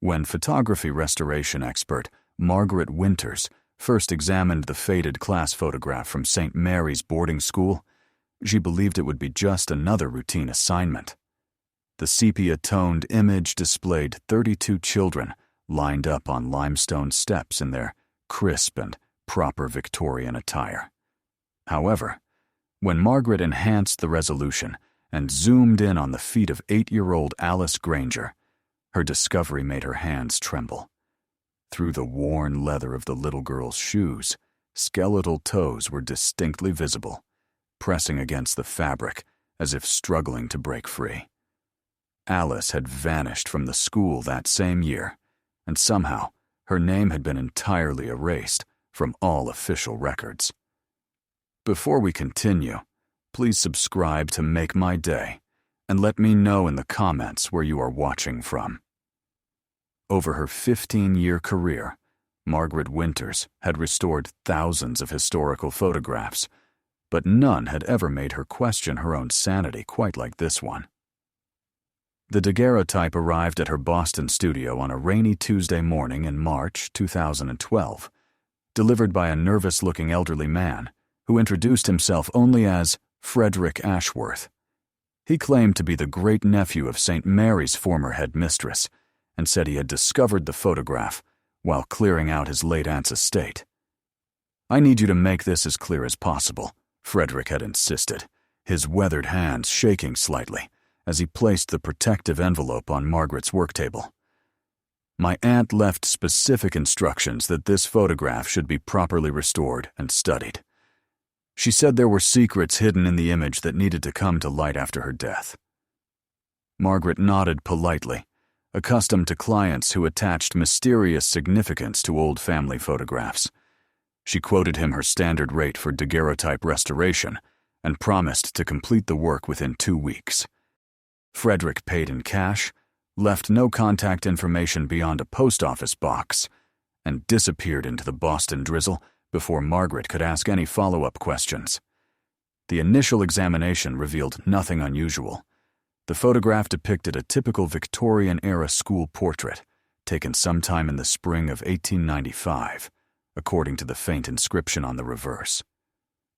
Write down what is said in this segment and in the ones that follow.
When photography restoration expert Margaret Winters first examined the faded class photograph from St. Mary's boarding school, she believed it would be just another routine assignment. The sepia-toned image displayed 32 children lined up on limestone steps in their crisp and proper Victorian attire. However, when Margaret enhanced the resolution and zoomed in on the feet of 8-year-old Alice Granger, her discovery made her hands tremble. Through the worn leather of the little girl's shoes, skeletal toes were distinctly visible, pressing against the fabric as if struggling to break free. Alice had vanished from the school that same year, and somehow her name had been entirely erased from all official records. Before we continue, please subscribe to Make My Day and let me know in the comments where you are watching from. Over her 15-year career, Margaret Winters had restored thousands of historical photographs, but none had ever made her question her own sanity quite like this one. The daguerreotype arrived at her Boston studio on a rainy Tuesday morning in March 2012, delivered by a nervous-looking elderly man who introduced himself only as Frederick Ashworth. He claimed to be the great-nephew of St. Mary's former headmistress and said he had discovered the photograph while clearing out his late aunt's estate. "I need you to make this as clear as possible," Frederick had insisted, his weathered hands shaking slightly as he placed the protective envelope on Margaret's work table. "My aunt left specific instructions that this photograph should be properly restored and studied. She said there were secrets hidden in the image that needed to come to light after her death." Margaret nodded politely, accustomed to clients who attached mysterious significance to old family photographs. She quoted him her standard rate for daguerreotype restoration and promised to complete the work within 2 weeks. Frederick paid in cash, left no contact information beyond a post office box, and disappeared into the Boston drizzle before Margaret could ask any follow-up questions. The initial examination revealed nothing unusual. The photograph depicted a typical Victorian-era school portrait, taken sometime in the spring of 1895, according to the faint inscription on the reverse.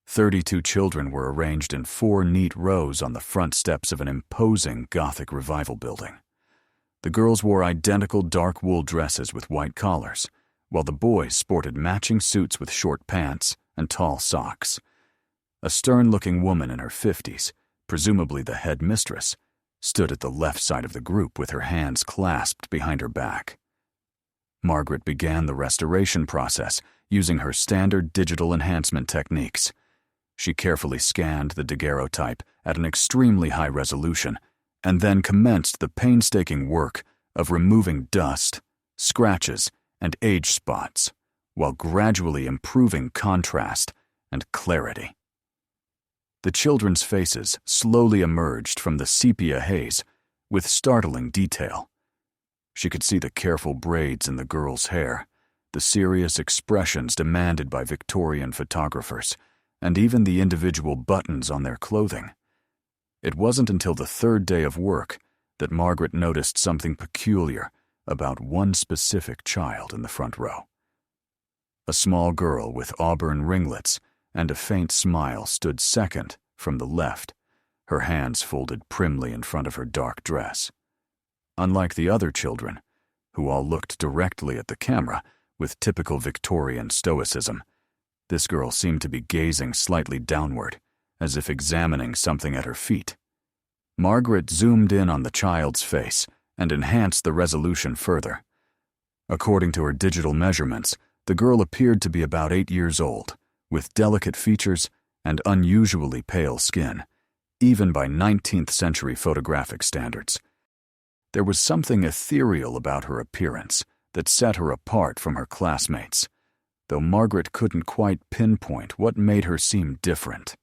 32 children were arranged in 4 neat rows on the front steps of an imposing Gothic revival building. The girls wore identical dark wool dresses with white collars, while the boys sported matching suits with short pants and tall socks. A stern-looking woman in her 50s, presumably the headmistress, stood at the left side of the group with her hands clasped behind her back. Margaret began the restoration process using her standard digital enhancement techniques. She carefully scanned the daguerreotype at an extremely high resolution and then commenced the painstaking work of removing dust, scratches, and age spots, while gradually improving contrast and clarity. The children's faces slowly emerged from the sepia haze with startling detail. She could see the careful braids in the girl's hair, the serious expressions demanded by Victorian photographers, and even the individual buttons on their clothing. It wasn't until the 3rd day of work that Margaret noticed something peculiar about one specific child in the front row. A small girl with auburn ringlets and a faint smile stood second from the left, her hands folded primly in front of her dark dress. Unlike the other children, who all looked directly at the camera with typical Victorian stoicism, this girl seemed to be gazing slightly downward, as if examining something at her feet. Margaret zoomed in on the child's face and enhanced the resolution further. According to her digital measurements, the girl appeared to be about 8 years old, with delicate features and unusually pale skin, even by 19th century photographic standards. There was something ethereal about her appearance that set her apart from her classmates, though Margaret couldn't quite pinpoint what made her seem different.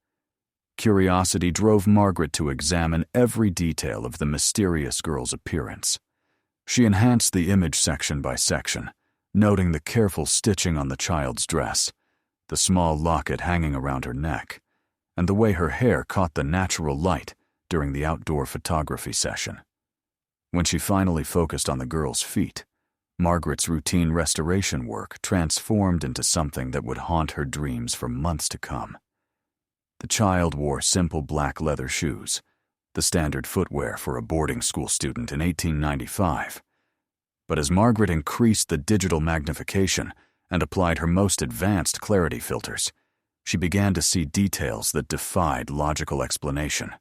Curiosity drove Margaret to examine every detail of the mysterious girl's appearance. She enhanced the image section by section, noting the careful stitching on the child's dress, the small locket hanging around her neck, and the way her hair caught the natural light during the outdoor photography session. When she finally focused on the girl's feet, Margaret's routine restoration work transformed into something that would haunt her dreams for months to come. The child wore simple black leather shoes, the standard footwear for a boarding school student in 1895. But as Margaret increased the digital magnification and applied her most advanced clarity filters, she began to see details that defied logical explanation.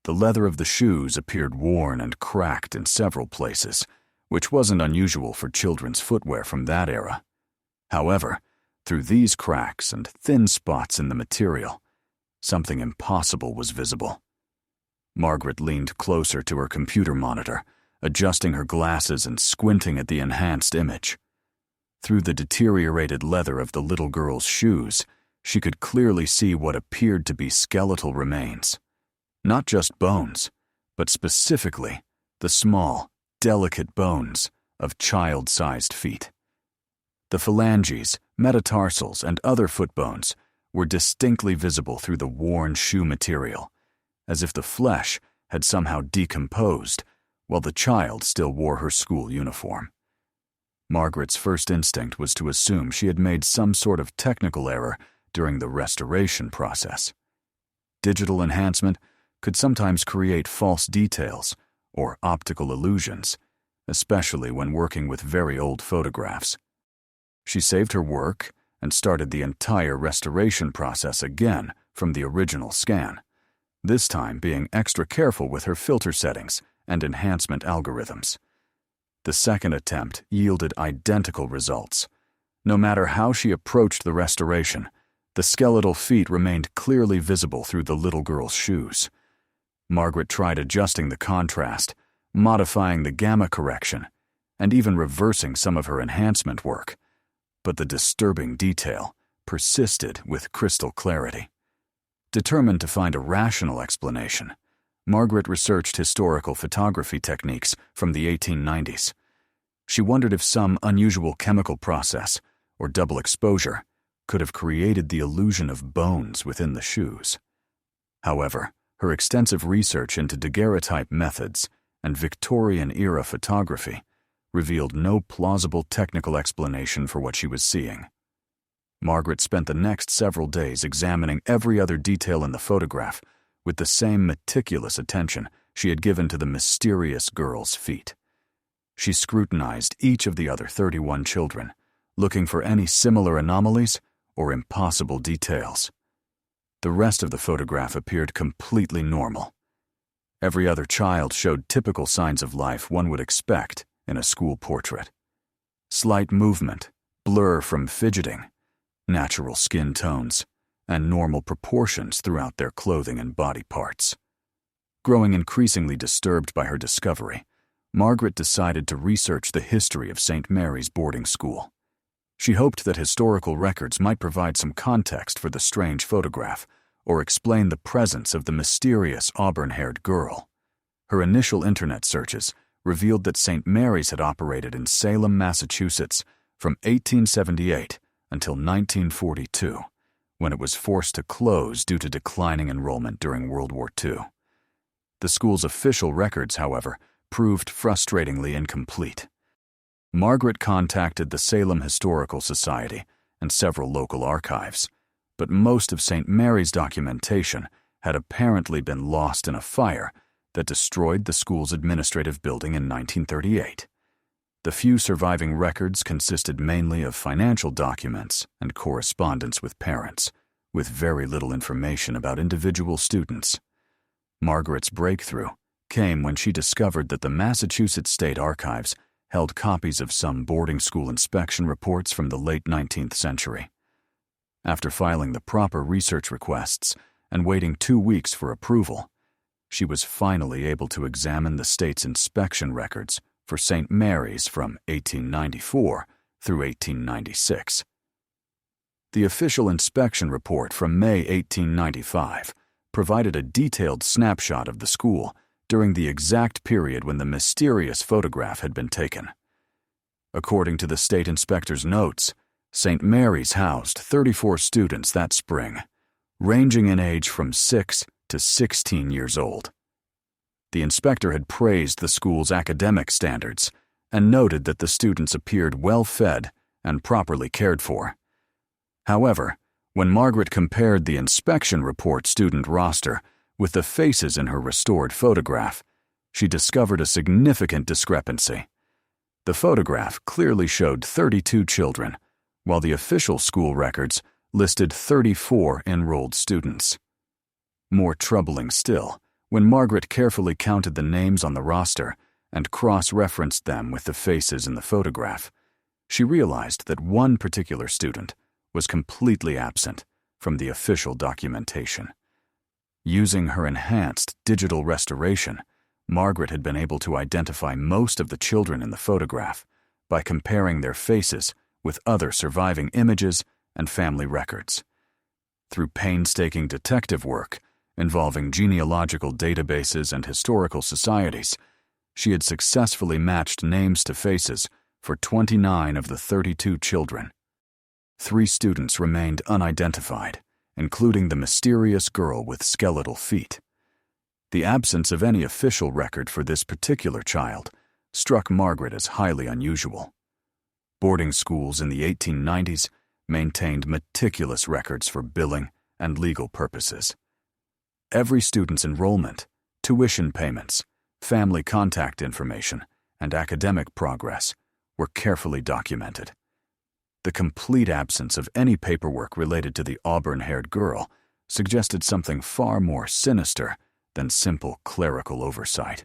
The leather of the shoes appeared worn and cracked in several places, which wasn't unusual for children's footwear from that era. However, through these cracks and thin spots in the material, something impossible was visible. Margaret leaned closer to her computer monitor, adjusting her glasses and squinting at the enhanced image. Through the deteriorated leather of the little girl's shoes, she could clearly see what appeared to be skeletal remains. Not just bones, but specifically the small, delicate bones of child-sized feet. The phalanges, metatarsals, and other foot bones were distinctly visible through the worn shoe material, as if the flesh had somehow decomposed while the child still wore her school uniform. Margaret's first instinct was to assume she had made some sort of technical error during the restoration process. Digital enhancement could sometimes create false details or optical illusions, especially when working with very old photographs. She saved her work and started the entire restoration process again from the original scan, this time being extra careful with her filter settings and enhancement algorithms. The second attempt yielded identical results. No matter how she approached the restoration, the skeletal feet remained clearly visible through the little girl's shoes. Margaret tried adjusting the contrast, modifying the gamma correction, and even reversing some of her enhancement work, but the disturbing detail persisted with crystal clarity. Determined to find a rational explanation, Margaret researched historical photography techniques from the 1890s. She wondered if some unusual chemical process or double exposure could have created the illusion of bones within the shoes. However, her extensive research into daguerreotype methods and Victorian-era photography revealed no plausible technical explanation for what she was seeing. Margaret spent the next several days examining every other detail in the photograph with the same meticulous attention she had given to the mysterious girl's feet. She scrutinized each of the other 31 children, looking for any similar anomalies or impossible details. The rest of the photograph appeared completely normal. Every other child showed typical signs of life one would expect in a school portrait. Slight movement, blur from fidgeting, natural skin tones, and normal proportions throughout their clothing and body parts. Growing increasingly disturbed by her discovery, Margaret decided to research the history of St. Mary's boarding school. She hoped that historical records might provide some context for the strange photograph or explain the presence of the mysterious auburn-haired girl. Her initial internet searches revealed that St. Mary's had operated in Salem, Massachusetts from 1878 until 1942, when it was forced to close due to declining enrollment during World War II. The school's official records, however, proved frustratingly incomplete. Margaret contacted the Salem Historical Society and several local archives, but most of St. Mary's documentation had apparently been lost in a fire that destroyed the school's administrative building in 1938. The few surviving records consisted mainly of financial documents and correspondence with parents, with very little information about individual students. Margaret's breakthrough came when she discovered that the Massachusetts State Archives held copies of some boarding school inspection reports from the late 19th century. After filing the proper research requests and waiting 2 weeks for approval, she was finally able to examine the state's inspection records for St. Mary's from 1894 through 1896. The official inspection report from May 1895 provided a detailed snapshot of the school during the exact period when the mysterious photograph had been taken. According to the state inspector's notes, St. Mary's housed 34 students that spring, ranging in age from 6 to 16 years old. The inspector had praised the school's academic standards and noted that the students appeared well-fed and properly cared for. However, when Margaret compared the inspection report student roster with the faces in her restored photograph, she discovered a significant discrepancy. The photograph clearly showed 32 children, while the official school records listed 34 enrolled students. More troubling still, when Margaret carefully counted the names on the roster and cross-referenced them with the faces in the photograph, she realized that one particular student was completely absent from the official documentation. Using her enhanced digital restoration, Margaret had been able to identify most of the children in the photograph by comparing their faces with other surviving images and family records. Through painstaking detective work involving genealogical databases and historical societies, she had successfully matched names to faces for 29 of the 32 children. 3 students remained unidentified, including the mysterious girl with skeletal feet. The absence of any official record for this particular child struck Margaret as highly unusual. Boarding schools in the 1890s maintained meticulous records for billing and legal purposes. Every student's enrollment, tuition payments, family contact information, and academic progress were carefully documented. The complete absence of any paperwork related to the auburn-haired girl suggested something far more sinister than simple clerical oversight.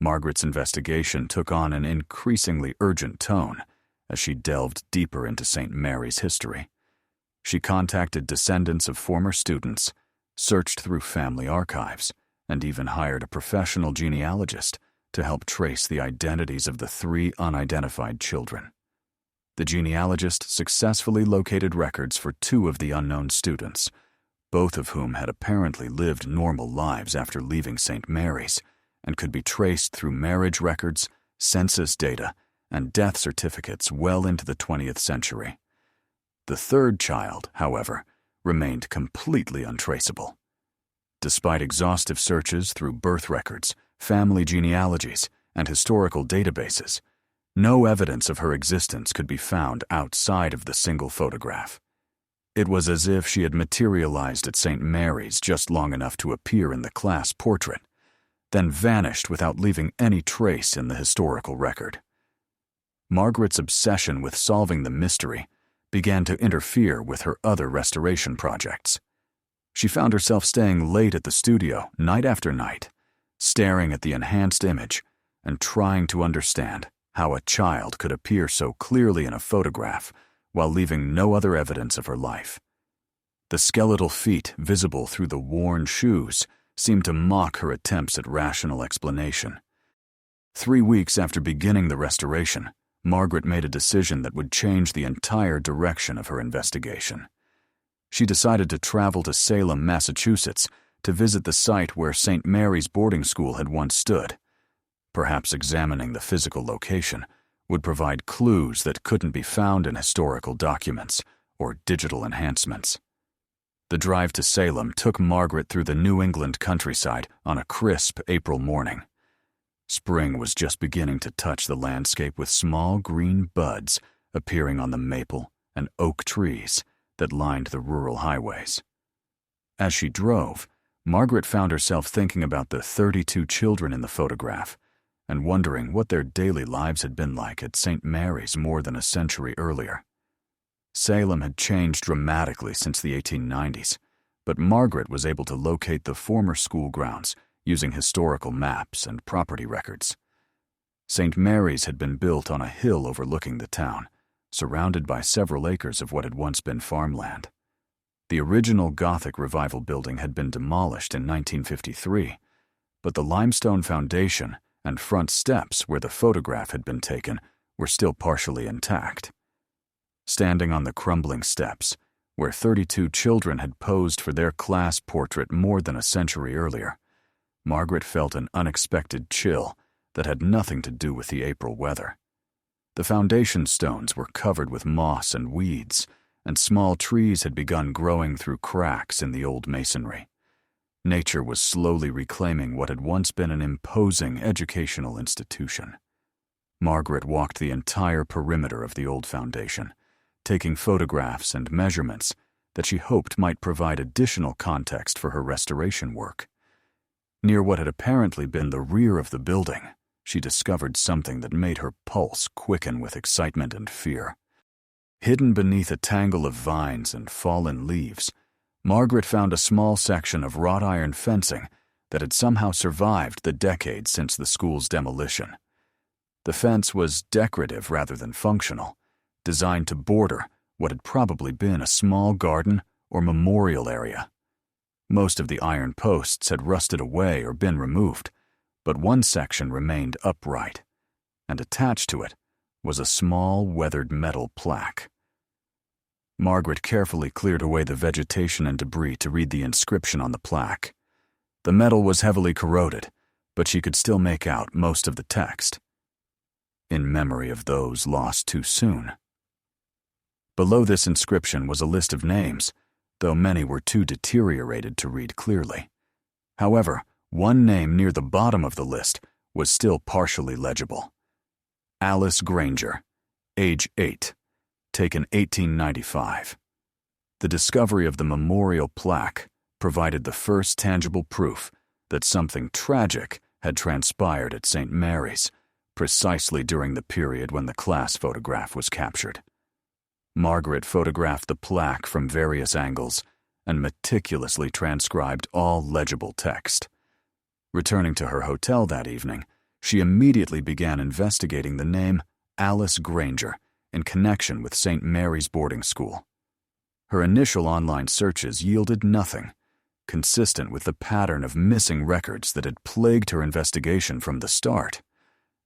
Margaret's investigation took on an increasingly urgent tone as she delved deeper into St. Mary's history. She contacted descendants of former students, searched through family archives, and even hired a professional genealogist to help trace the identities of the 3 unidentified children. The genealogist successfully located records for 2 of the unknown students, both of whom had apparently lived normal lives after leaving St. Mary's and could be traced through marriage records, census data, and death certificates well into the 20th century. The 3rd child, however, remained completely untraceable. Despite exhaustive searches through birth records, family genealogies, and historical databases, no evidence of her existence could be found outside of the single photograph. It was as if she had materialized at St. Mary's just long enough to appear in the class portrait, then vanished without leaving any trace in the historical record. Margaret's obsession with solving the mystery began to interfere with her other restoration projects. She found herself staying late at the studio night after night, staring at the enhanced image and trying to understand how a child could appear so clearly in a photograph while leaving no other evidence of her life. The skeletal feet visible through the worn shoes seemed to mock her attempts at rational explanation. 3 weeks after beginning the restoration, Margaret made a decision that would change the entire direction of her investigation. She decided to travel to Salem, Massachusetts, to visit the site where St. Mary's boarding school had once stood. Perhaps examining the physical location would provide clues that couldn't be found in historical documents or digital enhancements. The drive to Salem took Margaret through the New England countryside on a crisp April morning. Spring was just beginning to touch the landscape with small green buds appearing on the maple and oak trees that lined the rural highways. As she drove, Margaret found herself thinking about the 32 children in the photograph and wondering what their daily lives had been like at St. Mary's more than a century earlier. Salem had changed dramatically since the 1890s, but Margaret was able to locate the former school grounds using historical maps and property records. St. Mary's had been built on a hill overlooking the town, surrounded by several acres of what had once been farmland. The original Gothic Revival building had been demolished in 1953, but the limestone foundation and front steps where the photograph had been taken were still partially intact. Standing on the crumbling steps, where 32 children had posed for their class portrait more than a century earlier, Margaret felt an unexpected chill that had nothing to do with the April weather. The foundation stones were covered with moss and weeds, and small trees had begun growing through cracks in the old masonry. Nature was slowly reclaiming what had once been an imposing educational institution. Margaret walked the entire perimeter of the old foundation, taking photographs and measurements that she hoped might provide additional context for her restoration work. Near what had apparently been the rear of the building, she discovered something that made her pulse quicken with excitement and fear. Hidden beneath a tangle of vines and fallen leaves, Margaret found a small section of wrought iron fencing that had somehow survived the decades since the school's demolition. The fence was decorative rather than functional, designed to border what had probably been a small garden or memorial area. Most of the iron posts had rusted away or been removed, but one section remained upright, and attached to it was a small, weathered metal plaque. Margaret carefully cleared away the vegetation and debris to read the inscription on the plaque. The metal was heavily corroded, but she could still make out most of the text. In memory of those lost too soon. Below this inscription was a list of names, though many were too deteriorated to read clearly. However, one name near the bottom of the list was still partially legible. Alice Granger, age 8, taken 1895. The discovery of the memorial plaque provided the first tangible proof that something tragic had transpired at St. Mary's, precisely during the period when the class photograph was captured. Margaret photographed the plaque from various angles and meticulously transcribed all legible text. Returning to her hotel that evening, she immediately began investigating the name Alice Granger in connection with St. Mary's boarding school. Her initial online searches yielded nothing, consistent with the pattern of missing records that had plagued her investigation from the start.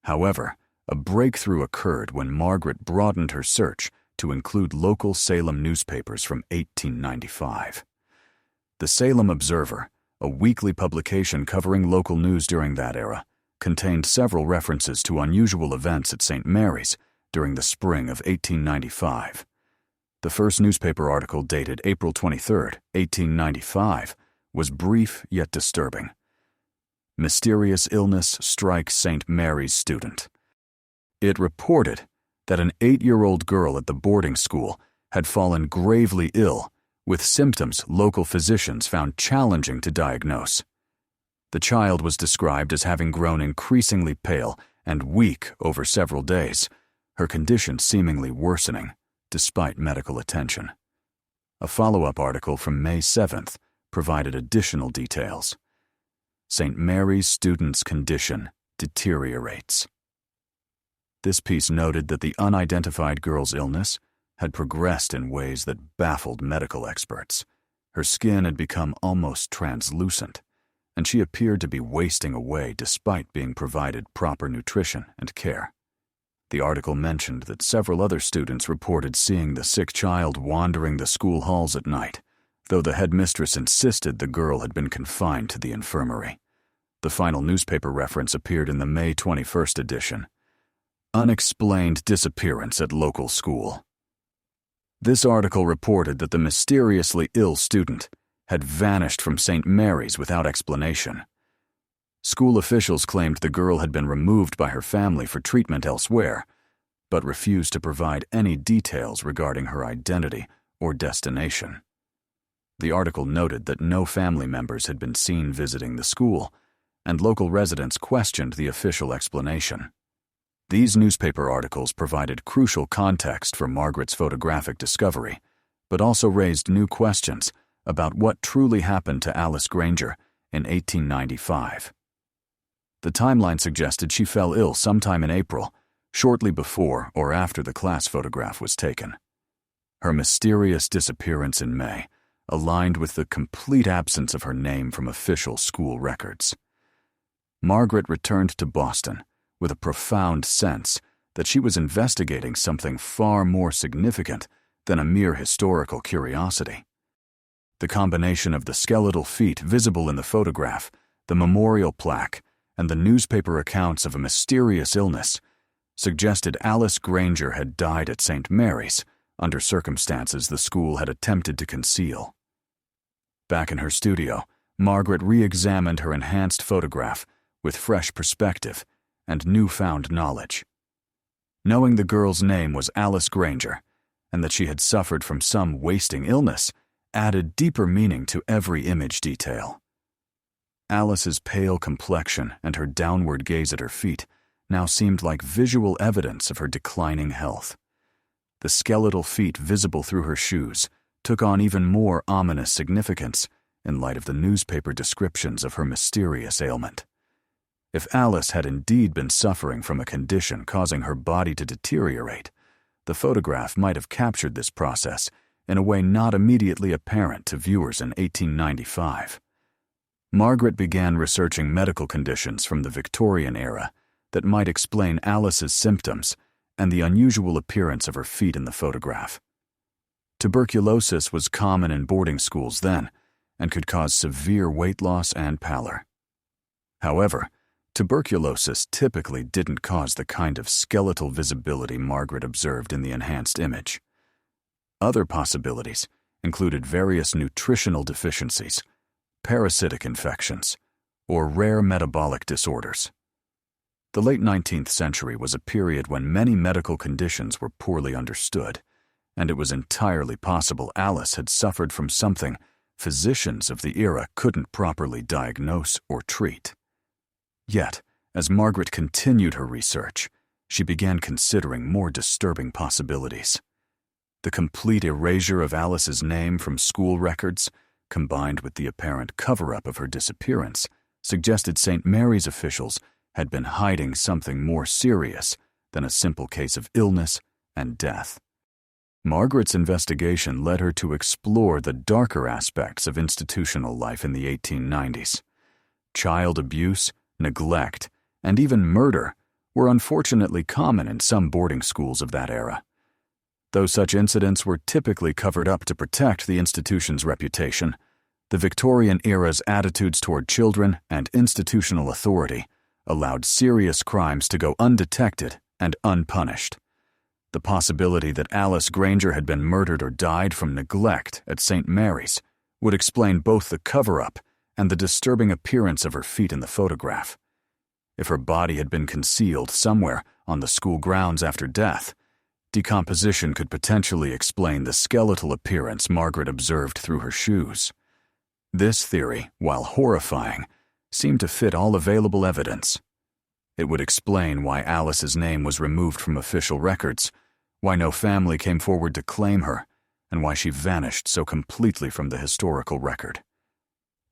However, a breakthrough occurred when Margaret broadened her search to include local Salem newspapers from 1895. The Salem Observer, a weekly publication covering local news during that era, contained several references to unusual events at St. Mary's during the spring of 1895. The first newspaper article, dated April 23, 1895, was brief yet disturbing. Mysterious illness strikes St. Mary's student. It reported that an 8-year-old girl at the boarding school had fallen gravely ill with symptoms local physicians found challenging to diagnose. The child was described as having grown increasingly pale and weak over several days, her condition seemingly worsening despite medical attention. A follow-up article from May 7th provided additional details. St. Mary's student's condition deteriorates. This piece noted that the unidentified girl's illness had progressed in ways that baffled medical experts. Her skin had become almost translucent, and she appeared to be wasting away despite being provided proper nutrition and care. The article mentioned that several other students reported seeing the sick child wandering the school halls at night, though the headmistress insisted the girl had been confined to the infirmary. The final newspaper reference appeared in the May 21st edition. Unexplained disappearance at local school. This article reported that the mysteriously ill student had vanished from St. Mary's without explanation. School officials claimed the girl had been removed by her family for treatment elsewhere, but refused to provide any details regarding her identity or destination. The article noted that no family members had been seen visiting the school, and local residents questioned the official explanation. These newspaper articles provided crucial context for Margaret's photographic discovery, but also raised new questions about what truly happened to Alice Granger in 1895. The timeline suggested she fell ill sometime in April, shortly before or after the class photograph was taken. Her mysterious disappearance in May aligned with the complete absence of her name from official school records. Margaret returned to Boston with a profound sense that she was investigating something far more significant than a mere historical curiosity. The combination of the skeletal feet visible in the photograph, the memorial plaque, and the newspaper accounts of a mysterious illness suggested Alice Granger had died at St. Mary's under circumstances the school had attempted to conceal. Back in her studio, Margaret re-examined her enhanced photograph with fresh perspective and newfound knowledge. Knowing the girl's name was Alice Granger, and that she had suffered from some wasting illness, added deeper meaning to every image detail. Alice's pale complexion and her downward gaze at her feet now seemed like visual evidence of her declining health. The skeletal feet visible through her shoes took on even more ominous significance in light of the newspaper descriptions of her mysterious ailment. If Alice had indeed been suffering from a condition causing her body to deteriorate, the photograph might have captured this process in a way not immediately apparent to viewers in 1895. Margaret began researching medical conditions from the Victorian era that might explain Alice's symptoms and the unusual appearance of her feet in the photograph. Tuberculosis was common in boarding schools then and could cause severe weight loss and pallor. However, tuberculosis typically didn't cause the kind of skeletal visibility Margaret observed in the enhanced image. Other possibilities included various nutritional deficiencies, parasitic infections, or rare metabolic disorders. The late 19th century was a period when many medical conditions were poorly understood, and it was entirely possible Alice had suffered from something physicians of the era couldn't properly diagnose or treat. Yet, as Margaret continued her research, she began considering more disturbing possibilities. The complete erasure of Alice's name from school records, combined with the apparent cover-up of her disappearance, suggested St. Mary's officials had been hiding something more serious than a simple case of illness and death. Margaret's investigation led her to explore the darker aspects of institutional life in the 1890s. Child abuse, neglect, and even murder were unfortunately common in some boarding schools of that era. Though such incidents were typically covered up to protect the institution's reputation, the Victorian era's attitudes toward children and institutional authority allowed serious crimes to go undetected and unpunished. The possibility that Alice Granger had been murdered or died from neglect at St. Mary's would explain both the cover-up and the disturbing appearance of her feet in the photograph. If her body had been concealed somewhere on the school grounds after death, decomposition could potentially explain the skeletal appearance Margaret observed through her shoes. This theory, while horrifying, seemed to fit all available evidence. It would explain why Alice's name was removed from official records, why no family came forward to claim her, and why she vanished so completely from the historical record.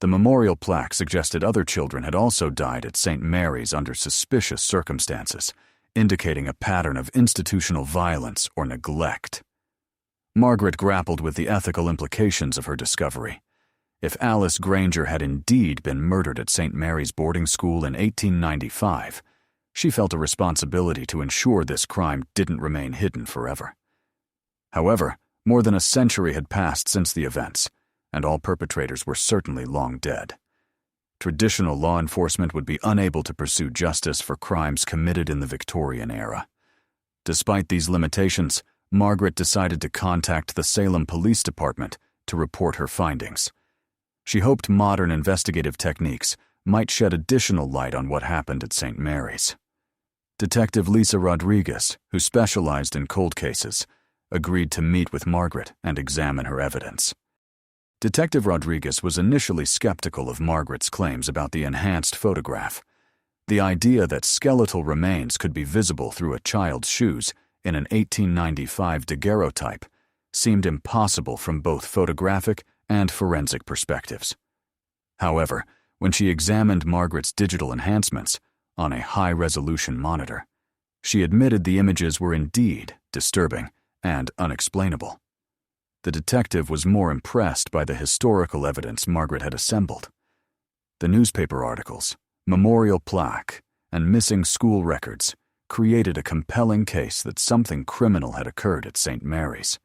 The memorial plaque suggested other children had also died at St. Mary's under suspicious circumstances, indicating a pattern of institutional violence or neglect. Margaret grappled with the ethical implications of her discovery. If Alice Granger had indeed been murdered at St. Mary's boarding school in 1895, she felt a responsibility to ensure this crime didn't remain hidden forever. However, more than a century had passed since the events, and all perpetrators were certainly long dead. Traditional law enforcement would be unable to pursue justice for crimes committed in the Victorian era. Despite these limitations, Margaret decided to contact the Salem Police Department to report her findings. She hoped modern investigative techniques might shed additional light on what happened at St. Mary's. Detective Lisa Rodriguez, who specialized in cold cases, agreed to meet with Margaret and examine her evidence. Detective Rodriguez was initially skeptical of Margaret's claims about the enhanced photograph. The idea that skeletal remains could be visible through a child's shoes in an 1895 daguerreotype seemed impossible from both photographic and forensic perspectives. However, when she examined Margaret's digital enhancements on a high-resolution monitor, she admitted the images were indeed disturbing and unexplainable. The detective was more impressed by the historical evidence Margaret had assembled. The newspaper articles, memorial plaque, and missing school records created a compelling case that something criminal had occurred at St. Mary's.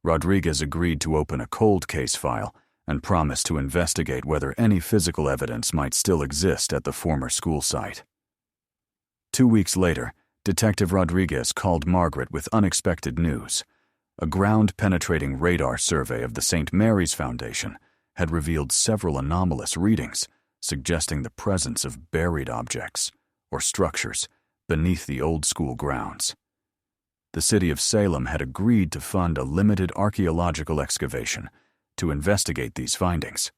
Rodriguez agreed to open a cold case file and promised to investigate whether any physical evidence might still exist at the former school site. 2 weeks later, Detective Rodriguez called Margaret with unexpected news. A ground-penetrating radar survey of the St. Mary's Foundation had revealed several anomalous readings, suggesting the presence of buried objects or structures beneath the old school grounds. the city of Salem had agreed to fund a limited archaeological excavation to investigate these findings.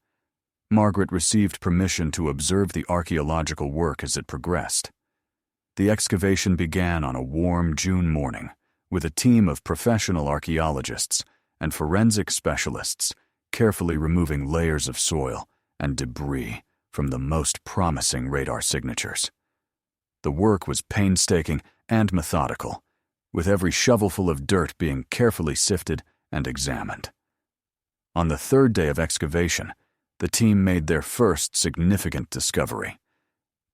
Margaret received permission to observe the archaeological work as it progressed. The excavation began on a warm June morning with a team of professional archaeologists and forensic specialists carefully removing layers of soil and debris from the most promising radar signatures. The work was painstaking and methodical, with every shovelful of dirt being carefully sifted and examined. On the third day of excavation, the team made their first significant discovery.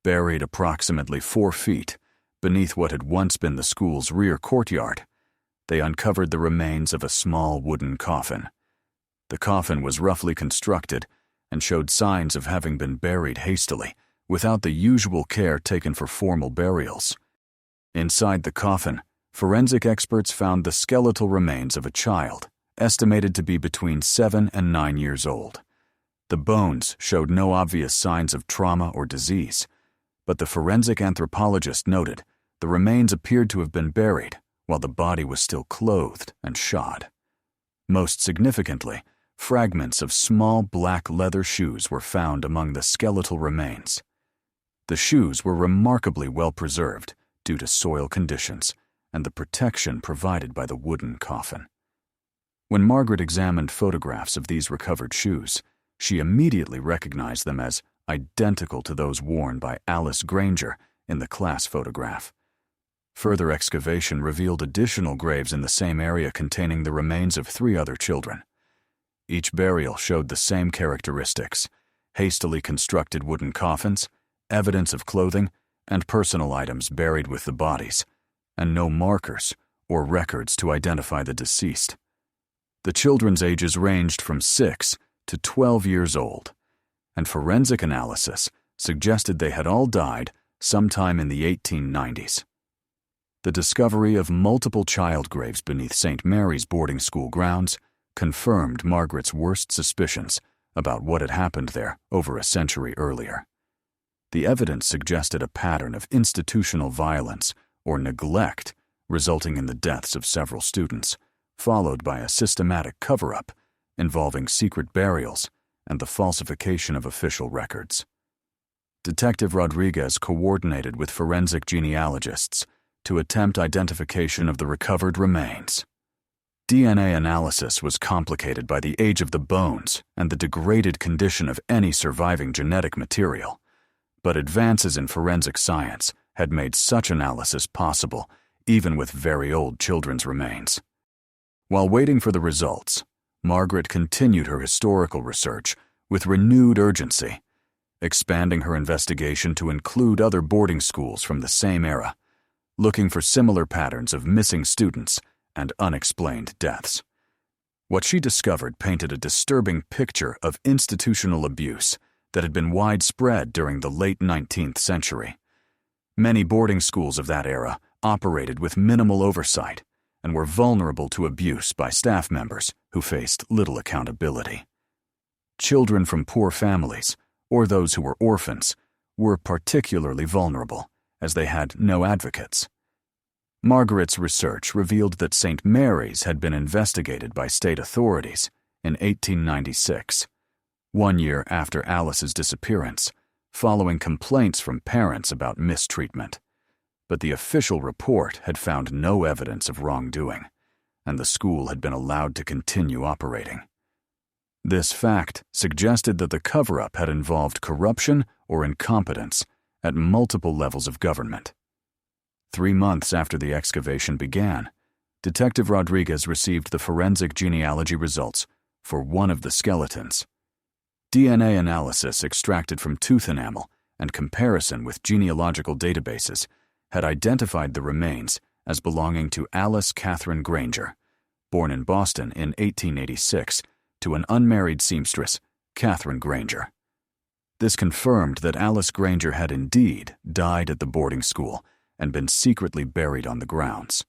Buried approximately 4 feet beneath what had once been the school's rear courtyard, they uncovered the remains of a small wooden coffin. The coffin was roughly constructed and showed signs of having been buried hastily, without the usual care taken for formal burials. Inside the coffin, forensic experts found the skeletal remains of a child, estimated to be between 7 and 9 years old. The bones showed no obvious signs of trauma or disease, but the forensic anthropologist noted the remains appeared to have been buried while the body was still clothed and shod. Most significantly, fragments of small black leather shoes were found among the skeletal remains. The shoes were remarkably well preserved due to soil conditions and the protection provided by the wooden coffin. When Margaret examined photographs of these recovered shoes, she immediately recognized them as identical to those worn by Alice Granger in the class photograph. Further excavation revealed additional graves in the same area containing the remains of 3 other children. Each burial showed the same characteristics: hastily constructed wooden coffins, evidence of clothing, and personal items buried with the bodies, and no markers or records to identify the deceased. The children's ages ranged from 6 to 12 years old, and forensic analysis suggested they had all died sometime in the 1890s. The discovery of multiple child graves beneath St. Mary's boarding school grounds confirmed Margaret's worst suspicions about what had happened there over a century earlier. The evidence suggested a pattern of institutional violence or neglect resulting in the deaths of several students, followed by a systematic cover-up involving secret burials and the falsification of official records. Detective Rodriguez coordinated with forensic genealogists to attempt identification of the recovered remains. DNA analysis was complicated by the age of the bones and the degraded condition of any surviving genetic material, but advances in forensic science had made such analysis possible even with very old children's remains. While waiting for the results, Margaret continued her historical research with renewed urgency, expanding her investigation to include other boarding schools from the same era, looking for similar patterns of missing students and unexplained deaths. What she discovered painted a disturbing picture of institutional abuse that had been widespread during the late 19th century. Many boarding schools of that era operated with minimal oversight and were vulnerable to abuse by staff members who faced little accountability. Children from poor families, or those who were orphans, were particularly vulnerable, as they had no advocates. Margaret's research revealed that St. Mary's had been investigated by state authorities in 1896, 1 year after Alice's disappearance, following complaints from parents about mistreatment. But the official report had found no evidence of wrongdoing, and the school had been allowed to continue operating. This fact suggested that the cover-up had involved corruption or incompetence at multiple levels of government. 3 months after the excavation began, Detective Rodriguez received the forensic genealogy results for one of the skeletons. DNA analysis extracted from tooth enamel and comparison with genealogical databases had identified the remains as belonging to Alice Catherine Granger, born in Boston in 1886 to an unmarried seamstress, Catherine Granger. This confirmed that Alice Granger had indeed died at the boarding school and been secretly buried on the grounds.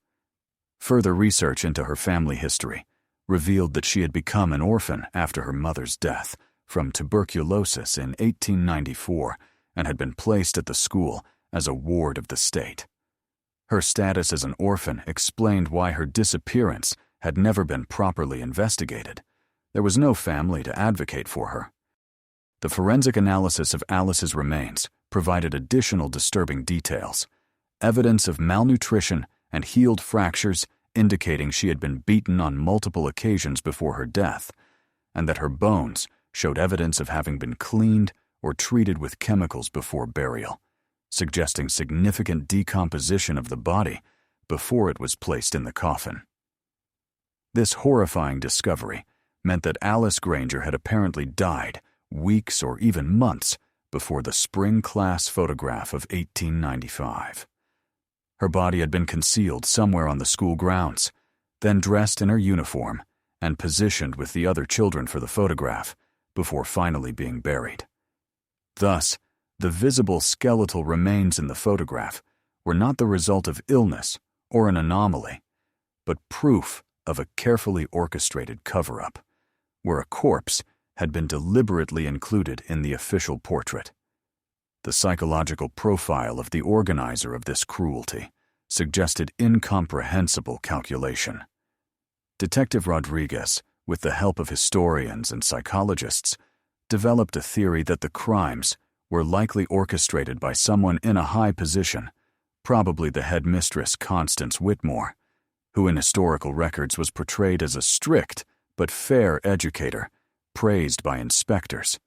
Further research into her family history revealed that she had become an orphan after her mother's death from tuberculosis in 1894 and had been placed at the school as a ward of the state. Her status as an orphan explained why her disappearance had never been properly investigated. There was no family to advocate for her. The forensic analysis of Alice's remains provided additional disturbing details, evidence of malnutrition and healed fractures indicating she had been beaten on multiple occasions before her death, and that her bones showed evidence of having been cleaned or treated with chemicals before burial, suggesting significant decomposition of the body before it was placed in the coffin. This horrifying discovery meant that Alice Granger had apparently died weeks or even months before the spring class photograph of 1895. Her body had been concealed somewhere on the school grounds, then dressed in her uniform and positioned with the other children for the photograph before finally being buried. Thus, the visible skeletal remains in the photograph were not the result of illness or an anomaly, but proof of a carefully orchestrated cover-up, where a corpse had been deliberately included in the official portrait. The psychological profile of the organizer of this cruelty suggested incomprehensible calculation. Detective Rodriguez, with the help of historians and psychologists, developed a theory that the crimes were likely orchestrated by someone in a high position, probably the headmistress Constance Whitmore, who in historical records was portrayed as a strict but fair educator, praised by inspectors.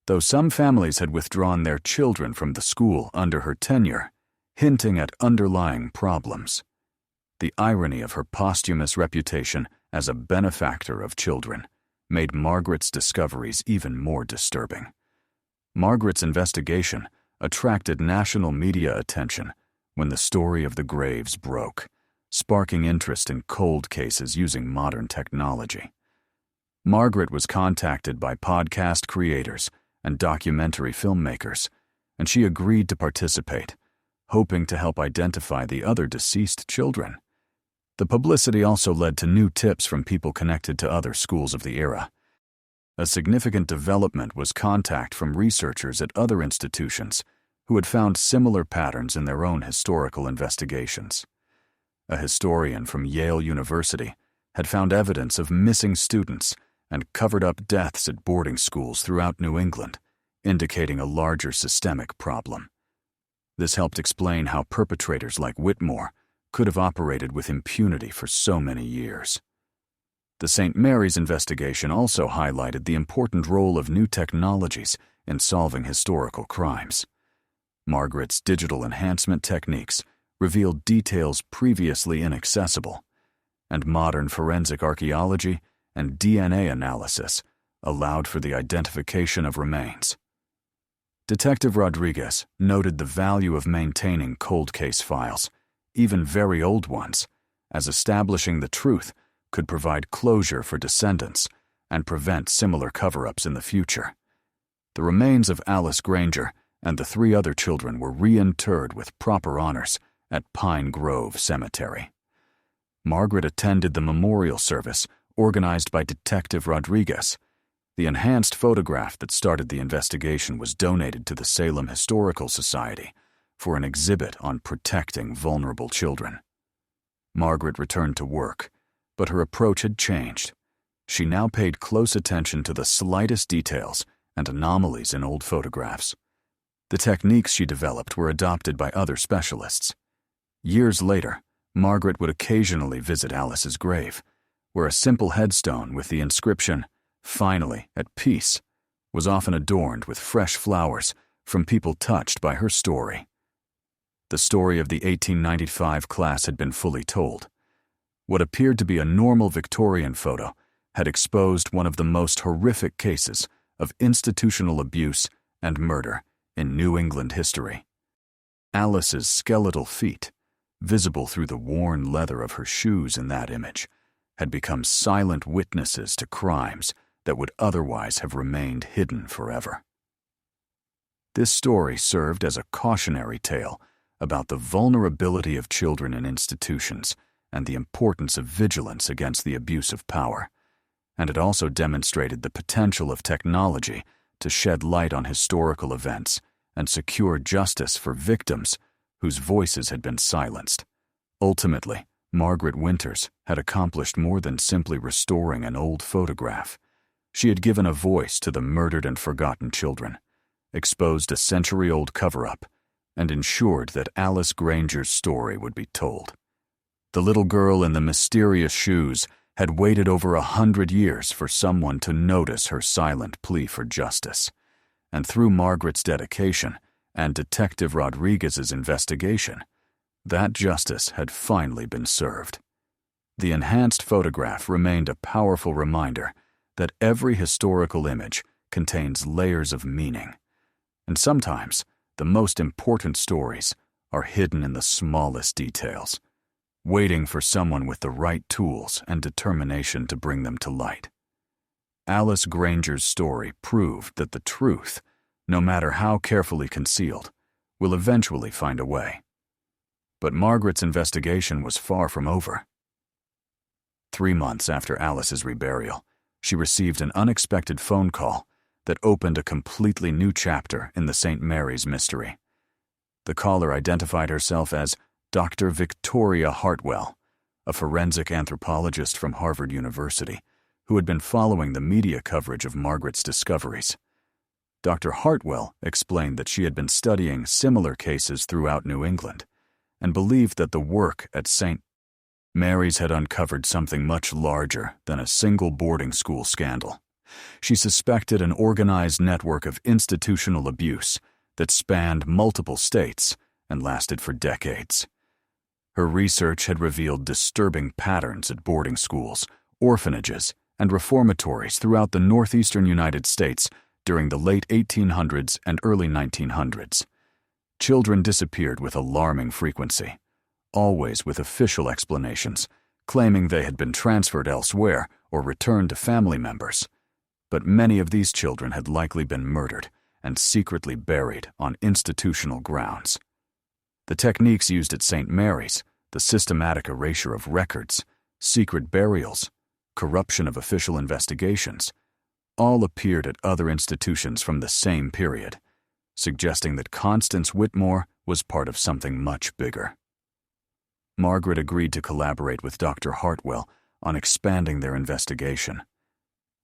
Though some families had withdrawn their children from the school under her tenure, hinting at underlying problems. The irony of her posthumous reputation as a benefactor of children made Margaret's discoveries even more disturbing. Margaret's investigation attracted national media attention when the story of the graves broke, sparking interest in cold cases using modern technology. Margaret was contacted by podcast creators and documentary filmmakers, and she agreed to participate, hoping to help identify the other deceased children. The publicity also led to new tips from people connected to other schools of the era. A significant development was contact from researchers at other institutions who had found similar patterns in their own historical investigations. A historian from Yale University had found evidence of missing students and covered up deaths at boarding schools throughout New England, indicating a larger systemic problem. This helped explain how perpetrators like Whitmore could have operated with impunity for so many years. The St. Mary's investigation also highlighted the important role of new technologies in solving historical crimes. Margaret's digital enhancement techniques revealed details previously inaccessible, and modern forensic archaeology and DNA analysis allowed for the identification of remains. Detective Rodriguez noted the value of maintaining cold case files, even very old ones, as establishing the truth could provide closure for descendants and prevent similar cover-ups in the future. The remains of Alice Granger and the 3 other children were reinterred with proper honors at Pine Grove Cemetery. Margaret attended the memorial service organized by Detective Rodriguez. The enhanced photograph that started the investigation was donated to the Salem Historical Society for an exhibit on protecting vulnerable children. Margaret returned to work, but her approach had changed. She now paid close attention to the slightest details and anomalies in old photographs. The techniques she developed were adopted by other specialists. Years later, Margaret would occasionally visit Alice's grave, where a simple headstone with the inscription, "Finally at peace," was often adorned with fresh flowers from people touched by her story. The story of the 1895 class had been fully told. What appeared to be a normal Victorian photo had exposed one of the most horrific cases of institutional abuse and murder in New England history. Alice's skeletal feet, visible through the worn leather of her shoes in that image, had become silent witnesses to crimes that would otherwise have remained hidden forever. This story served as a cautionary tale about the vulnerability of children in institutions and the importance of vigilance against the abuse of power, and it also demonstrated the potential of technology to shed light on historical events and secure justice for victims whose voices had been silenced. Ultimately, Margaret Winters had accomplished more than simply restoring an old photograph. She had given a voice to the murdered and forgotten children, exposed a century-old cover-up, and ensured that Alice Granger's story would be told. The little girl in the mysterious shoes had waited over 100 years for someone to notice her silent plea for justice, and through Margaret's dedication and Detective Rodriguez's investigation, that justice had finally been served. The enhanced photograph remained a powerful reminder that every historical image contains layers of meaning, and sometimes the most important stories are hidden in the smallest details, waiting for someone with the right tools and determination to bring them to light. Alice Granger's story proved that the truth, no matter how carefully concealed, will eventually find a way. But Margaret's investigation was far from over. 3 months after Alice's reburial, she received an unexpected phone call that opened a completely new chapter in the St. Mary's mystery. The caller identified herself as Dr. Victoria Hartwell, a forensic anthropologist from Harvard University, who had been following the media coverage of Margaret's discoveries. Dr. Hartwell explained that she had been studying similar cases throughout New England and believed that the work at St. Mary's had uncovered something much larger than a single boarding school scandal. She suspected an organized network of institutional abuse that spanned multiple states and lasted for decades. Her research had revealed disturbing patterns at boarding schools, orphanages, and reformatories throughout the northeastern United States during the late 1800s and early 1900s. Children disappeared with alarming frequency, always with official explanations, claiming they had been transferred elsewhere or returned to family members. But many of these children had likely been murdered and secretly buried on institutional grounds. The techniques used at St. Mary's, the systematic erasure of records, secret burials, corruption of official investigations, all appeared at other institutions from the same period, suggesting that Constance Whitmore was part of something much bigger. Margaret agreed to collaborate with Dr. Hartwell on expanding their investigation.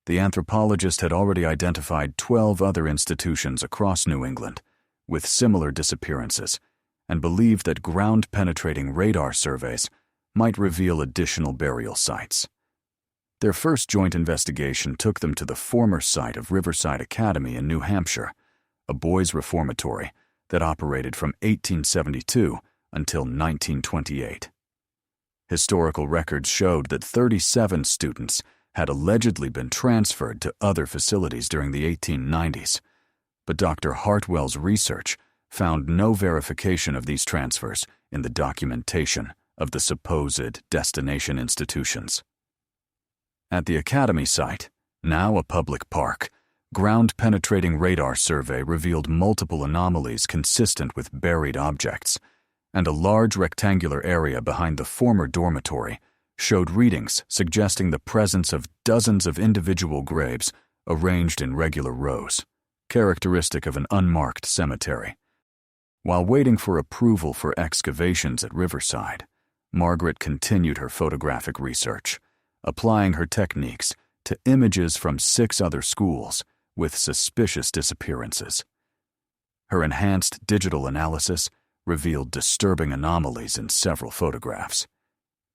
The anthropologist had already identified 12 other institutions across New England with similar disappearances and believed that ground-penetrating radar surveys might reveal additional burial sites. Their first joint investigation took them to the former site of Riverside Academy in New Hampshire, a boys' reformatory that operated from 1872 until 1928. Historical records showed that 37 students had allegedly been transferred to other facilities during the 1890s, but Dr. Hartwell's research found no verification of these transfers in the documentation of the supposed destination institutions. At the Academy site, now a public park, ground-penetrating radar survey revealed multiple anomalies consistent with buried objects, and a large rectangular area behind the former dormitory showed readings suggesting the presence of dozens of individual graves arranged in regular rows, characteristic of an unmarked cemetery. While waiting for approval for excavations at Riverside, Margaret continued her photographic research, applying her techniques to images from 6 other schools with suspicious disappearances. Her enhanced digital analysis revealed disturbing anomalies in several photographs.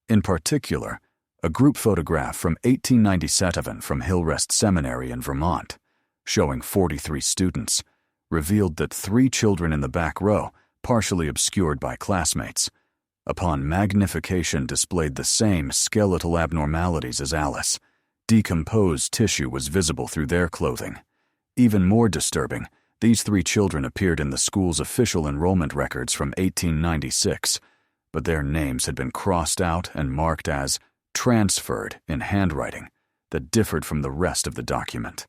In particular, a group photograph from 1897 from Hillrest Seminary in Vermont, showing 43 students, revealed that 3 children in the back row, partially obscured by classmates, upon magnification displayed the same skeletal abnormalities as Alice. Decomposed tissue was visible through their clothing. Even more disturbing, these 3 children appeared in the school's official enrollment records from 1896, but their names had been crossed out and marked as transferred in handwriting that differed from the rest of the document.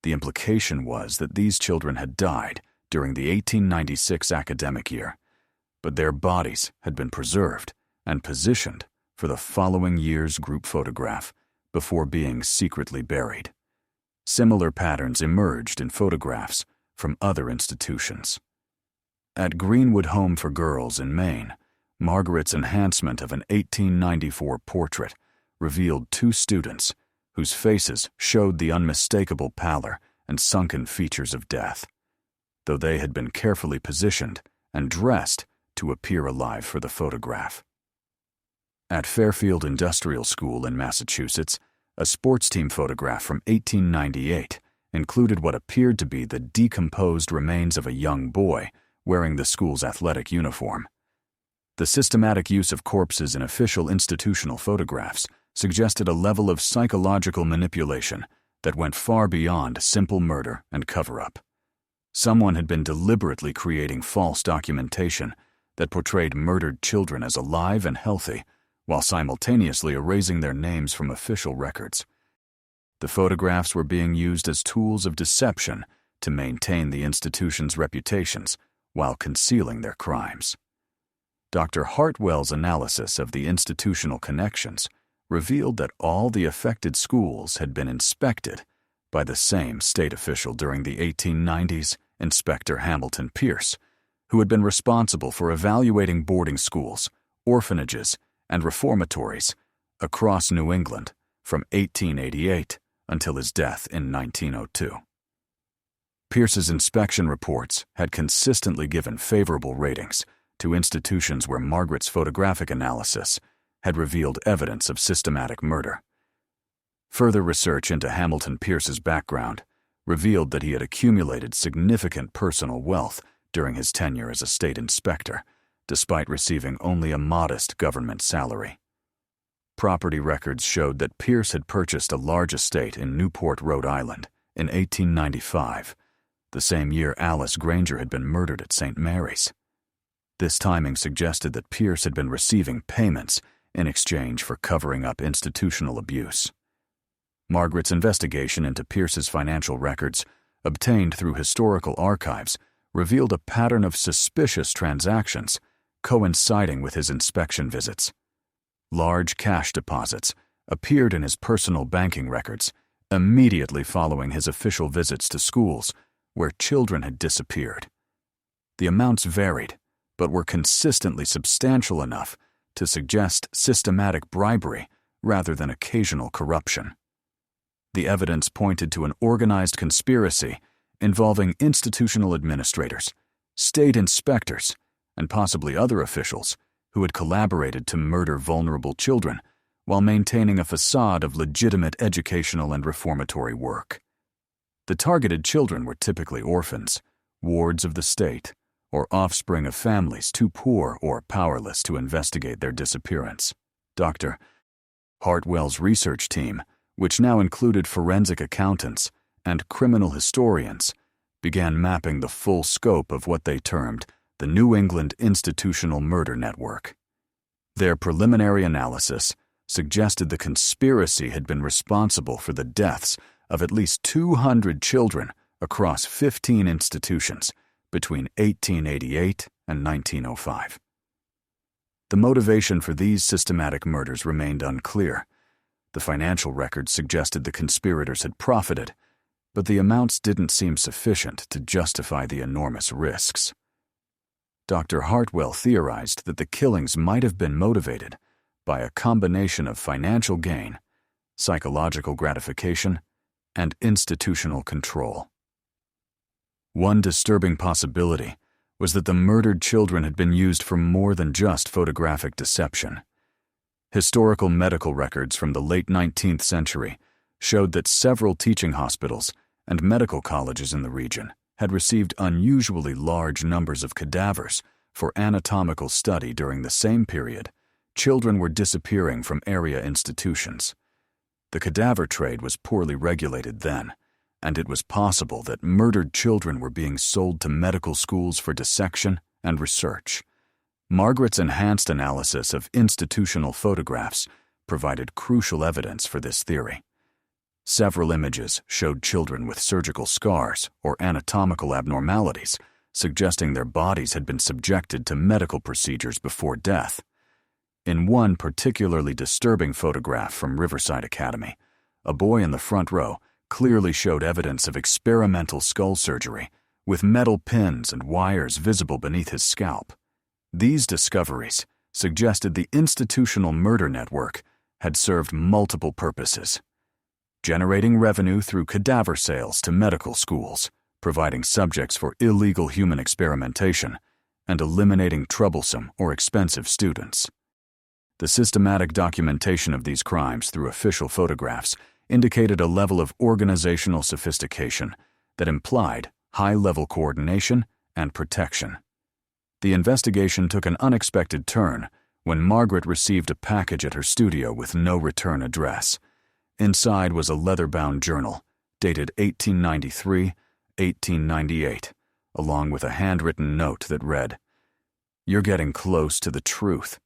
The implication was that these children had died during the 1896 academic year, but their bodies had been preserved and positioned for the following year's group photograph before being secretly buried. Similar patterns emerged in photographs from other institutions. At Greenwood Home for Girls in Maine, Margaret's enhancement of an 1894 portrait revealed two students whose faces showed the unmistakable pallor and sunken features of death, though they had been carefully positioned and dressed to appear alive for the photograph. At Fairfield Industrial School in Massachusetts, a sports team photograph from 1898 included what appeared to be the decomposed remains of a young boy wearing the school's athletic uniform. The systematic use of corpses in official institutional photographs suggested a level of psychological manipulation that went far beyond simple murder and cover-up. Someone had been deliberately creating false documentation that portrayed murdered children as alive and healthy, while simultaneously erasing their names from official records. The photographs were being used as tools of deception to maintain the institution's reputations while concealing their crimes. Dr. Hartwell's analysis of the institutional connections revealed that all the affected schools had been inspected by the same state official during the 1890s, Inspector Hamilton Pierce, who had been responsible for evaluating boarding schools, orphanages, and reformatories across New England from 1888 until his death in 1902. Pierce's inspection reports had consistently given favorable ratings to institutions where Margaret's photographic analysis had revealed evidence of systematic murder. Further research into Hamilton Pierce's background revealed that he had accumulated significant personal wealth during his tenure as a state inspector, despite receiving only a modest government salary. Property records showed that Pierce had purchased a large estate in Newport, Rhode Island, in 1895, the same year Alice Granger had been murdered at St. Mary's. This timing suggested that Pierce had been receiving payments in exchange for covering up institutional abuse. Margaret's investigation into Pierce's financial records, obtained through historical archives, revealed a pattern of suspicious transactions coinciding with his inspection visits. Large cash deposits appeared in his personal banking records immediately following his official visits to schools where children had disappeared. The amounts varied, but were consistently substantial enough to suggest systematic bribery rather than occasional corruption. The evidence pointed to an organized conspiracy involving institutional administrators, state inspectors, and possibly other officials who had collaborated to murder vulnerable children while maintaining a facade of legitimate educational and reformatory work. The targeted children were typically orphans, wards of the state, or offspring of families too poor or powerless to investigate their disappearance. Dr. Hartwell's research team, which now included forensic accountants and criminal historians, began mapping the full scope of what they termed the New England Institutional Murder Network. Their preliminary analysis suggested the conspiracy had been responsible for the deaths of at least 200 children across 15 institutions between 1888 and 1905. The motivation for these systematic murders remained unclear. The financial records suggested the conspirators had profited, but the amounts didn't seem sufficient to justify the enormous risks. Dr. Hartwell theorized that the killings might have been motivated by a combination of financial gain, psychological gratification, and institutional control. One disturbing possibility was that the murdered children had been used for more than just photographic deception. Historical medical records from the late 19th century showed that several teaching hospitals and medical colleges in the region had received unusually large numbers of cadavers for anatomical study during the same period. Children were disappearing from area institutions. The cadaver trade was poorly regulated then, and it was possible that murdered children were being sold to medical schools for dissection and research. Margaret's enhanced analysis of institutional photographs provided crucial evidence for this theory. Several images showed children with surgical scars or anatomical abnormalities, suggesting their bodies had been subjected to medical procedures before death. In one particularly disturbing photograph from Riverside Academy, a boy in the front row clearly showed evidence of experimental skull surgery with metal pins and wires visible beneath his scalp. These discoveries suggested the institutional murder network had served multiple purposes: generating revenue through cadaver sales to medical schools, providing subjects for illegal human experimentation, and eliminating troublesome or expensive students. The systematic documentation of these crimes through official photographs indicated a level of organizational sophistication that implied high-level coordination and protection. The investigation took an unexpected turn when Margaret received a package at her studio with no return address. Inside was a leather-bound journal, dated 1893-1898, along with a handwritten note that read, "You're getting close to the truth.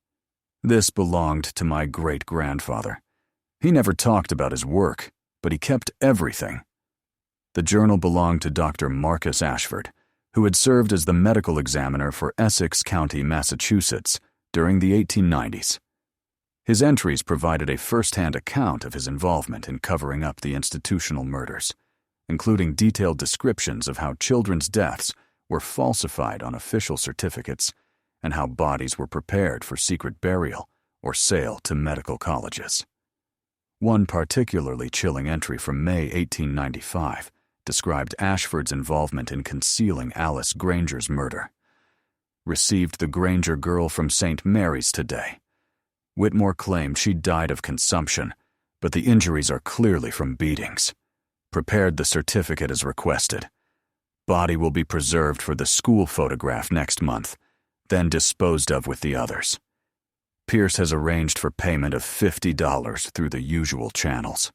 This belonged to my great-grandfather. He never talked about his work, but he kept everything." The journal belonged to Dr. Marcus Ashford, who had served as the medical examiner for Essex County, Massachusetts, during the 1890s. His entries provided a first-hand account of his involvement in covering up the institutional murders, including detailed descriptions of how children's deaths were falsified on official certificates and how bodies were prepared for secret burial or sale to medical colleges. One particularly chilling entry from May 1895 described Ashford's involvement in concealing Alice Granger's murder. "Received the Granger girl from St. Mary's today. Whitmore claimed she died of consumption, but the injuries are clearly from beatings. Prepared the certificate as requested. Body will be preserved for the school photograph next month, then disposed of with the others. Pierce has arranged for payment of $50 through the usual channels."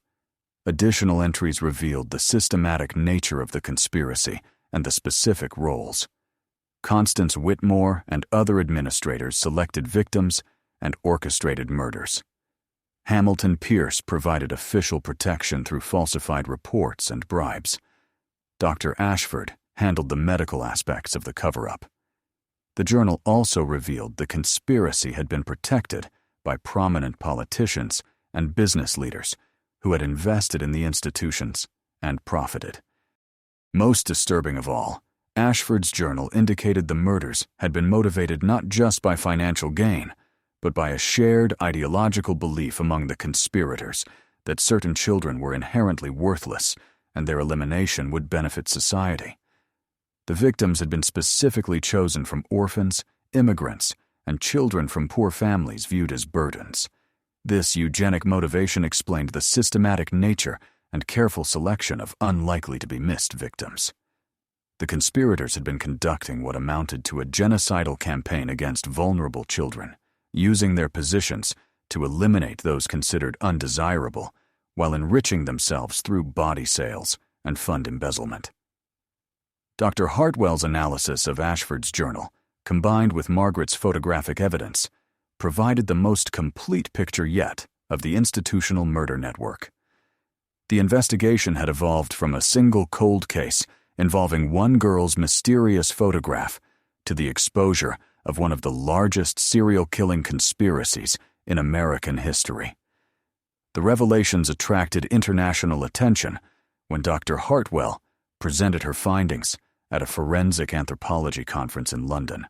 Additional entries revealed the systematic nature of the conspiracy and the specific roles. Constance Whitmore and other administrators selected victims and orchestrated murders. Hamilton Pierce provided official protection through falsified reports and bribes. Dr. Ashford handled the medical aspects of the cover-up. The journal also revealed the conspiracy had been protected by prominent politicians and business leaders who had invested in the institutions and profited. Most disturbing of all, Ashford's journal indicated the murders had been motivated not just by financial gain, but by a shared ideological belief among the conspirators that certain children were inherently worthless and their elimination would benefit society. The victims had been specifically chosen from orphans, immigrants, and children from poor families viewed as burdens. This eugenic motivation explained the systematic nature and careful selection of unlikely-to-be-missed victims. The conspirators had been conducting what amounted to a genocidal campaign against vulnerable children, using their positions to eliminate those considered undesirable while enriching themselves through body sales and fund embezzlement. Dr. Hartwell's analysis of Ashford's journal, combined with Margaret's photographic evidence, provided the most complete picture yet of the institutional murder network. The investigation had evolved from a single cold case involving one girl's mysterious photograph to the exposure of one of the largest serial-killing conspiracies in American history. The revelations attracted international attention when Dr. Hartwell presented her findings at a forensic anthropology conference in London.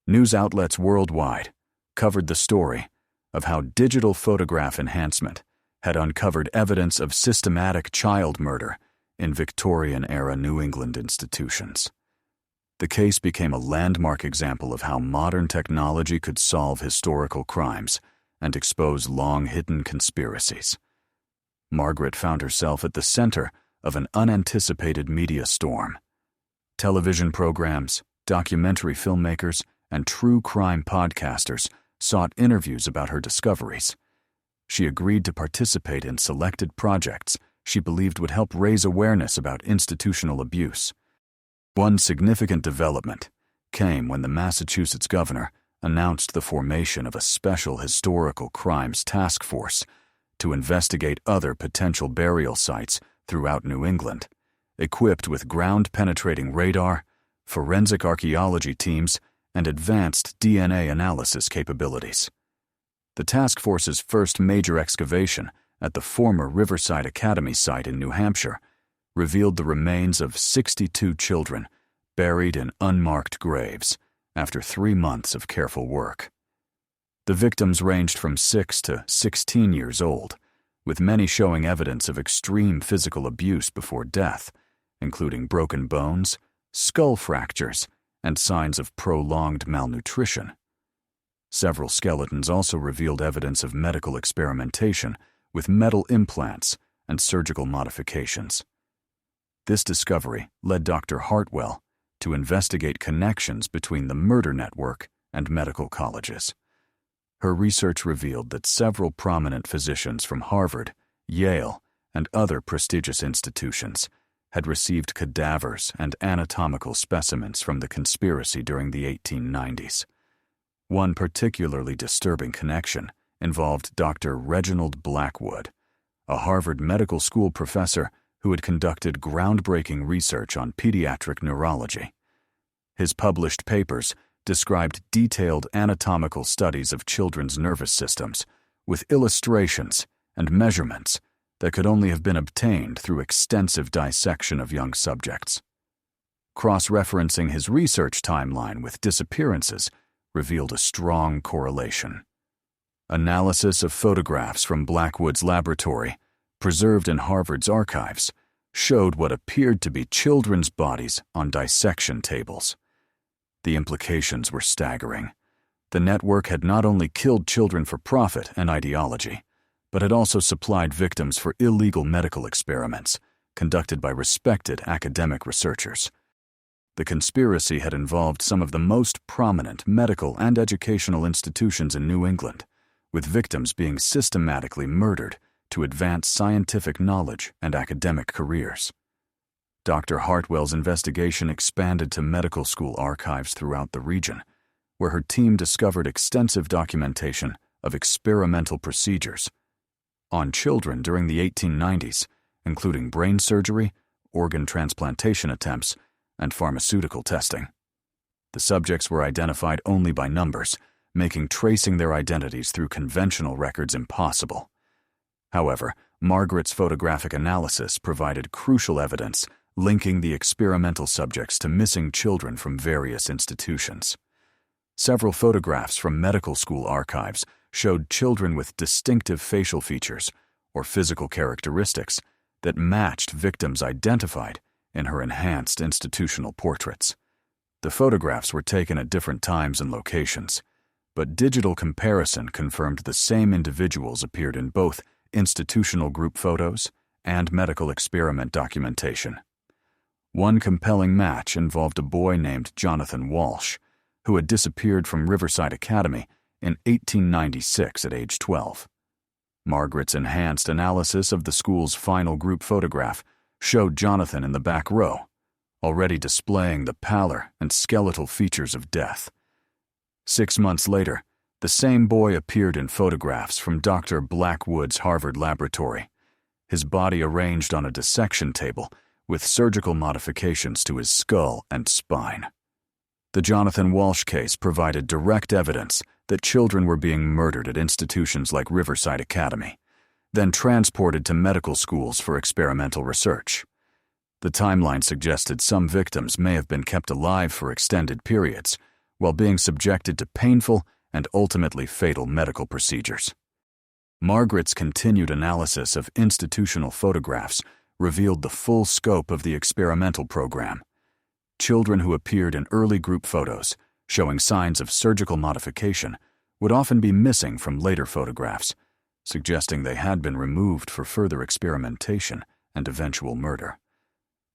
News outlets worldwide covered the story of how digital photograph enhancement had uncovered evidence of systematic child murder in Victorian-era New England institutions. The case became a landmark example of how modern technology could solve historical crimes and expose long-hidden conspiracies. Margaret found herself at the center of an unanticipated media storm. Television programs, documentary filmmakers, and true crime podcasters sought interviews about her discoveries. She agreed to participate in selected projects she believed would help raise awareness about institutional abuse. One significant development came when the Massachusetts governor announced the formation of a special historical crimes task force to investigate other potential burial sites throughout New England, equipped with ground-penetrating radar, forensic archaeology teams, and advanced DNA analysis capabilities. The task force's first major excavation at the former Riverside Academy site in New Hampshire revealed the remains of 62 children buried in unmarked graves after 3 months of careful work. The victims ranged from 6 to 16 years old, with many showing evidence of extreme physical abuse before death, including broken bones, skull fractures, and signs of prolonged malnutrition. Several skeletons also revealed evidence of medical experimentation with metal implants and surgical modifications. This discovery led Dr. Hartwell to investigate connections between the murder network and medical colleges. Her research revealed that several prominent physicians from Harvard, Yale, and other prestigious institutions had received cadavers and anatomical specimens from the conspiracy during the 1890s. One particularly disturbing connection involved Dr. Reginald Blackwood, a Harvard Medical School professor who had conducted groundbreaking research on pediatric neurology. His published papers described detailed anatomical studies of children's nervous systems, with illustrations and measurements that could only have been obtained through extensive dissection of young subjects. Cross-referencing his research timeline with disappearances revealed a strong correlation. Analysis of photographs from Blackwood's laboratory, preserved in Harvard's archives, showed what appeared to be children's bodies on dissection tables. The implications were staggering. The network had not only killed children for profit and ideology, but had also supplied victims for illegal medical experiments conducted by respected academic researchers. The conspiracy had involved some of the most prominent medical and educational institutions in New England, with victims being systematically murdered to advance scientific knowledge and academic careers. Dr. Hartwell's investigation expanded to medical school archives throughout the region, where her team discovered extensive documentation of experimental procedures on children during the 1890s, including brain surgery, organ transplantation attempts, and pharmaceutical testing. The subjects were identified only by numbers, making tracing their identities through conventional records impossible. However, Margaret's photographic analysis provided crucial evidence linking the experimental subjects to missing children from various institutions. Several photographs from medical school archives showed children with distinctive facial features or physical characteristics that matched victims identified in her enhanced institutional portraits. The photographs were taken at different times and locations, but digital comparison confirmed the same individuals appeared in both institutional group photos and medical experiment documentation. One compelling match involved a boy named Jonathan Walsh, who had disappeared from Riverside Academy in 1896 at age 12. Margaret's enhanced analysis of the school's final group photograph showed Jonathan in the back row, already displaying the pallor and skeletal features of death. 6 months later, the same boy appeared in photographs from Dr. Blackwood's Harvard laboratory, his body arranged on a dissection table with surgical modifications to his skull and spine. The Jonathan Walsh case provided direct evidence that children were being murdered at institutions like Riverside Academy, then transported to medical schools for experimental research. The timeline suggested some victims may have been kept alive for extended periods, while being subjected to painful and ultimately fatal medical procedures. Margaret's continued analysis of institutional photographs revealed the full scope of the experimental program. Children who appeared in early group photos, showing signs of surgical modification, would often be missing from later photographs, suggesting they had been removed for further experimentation and eventual murder.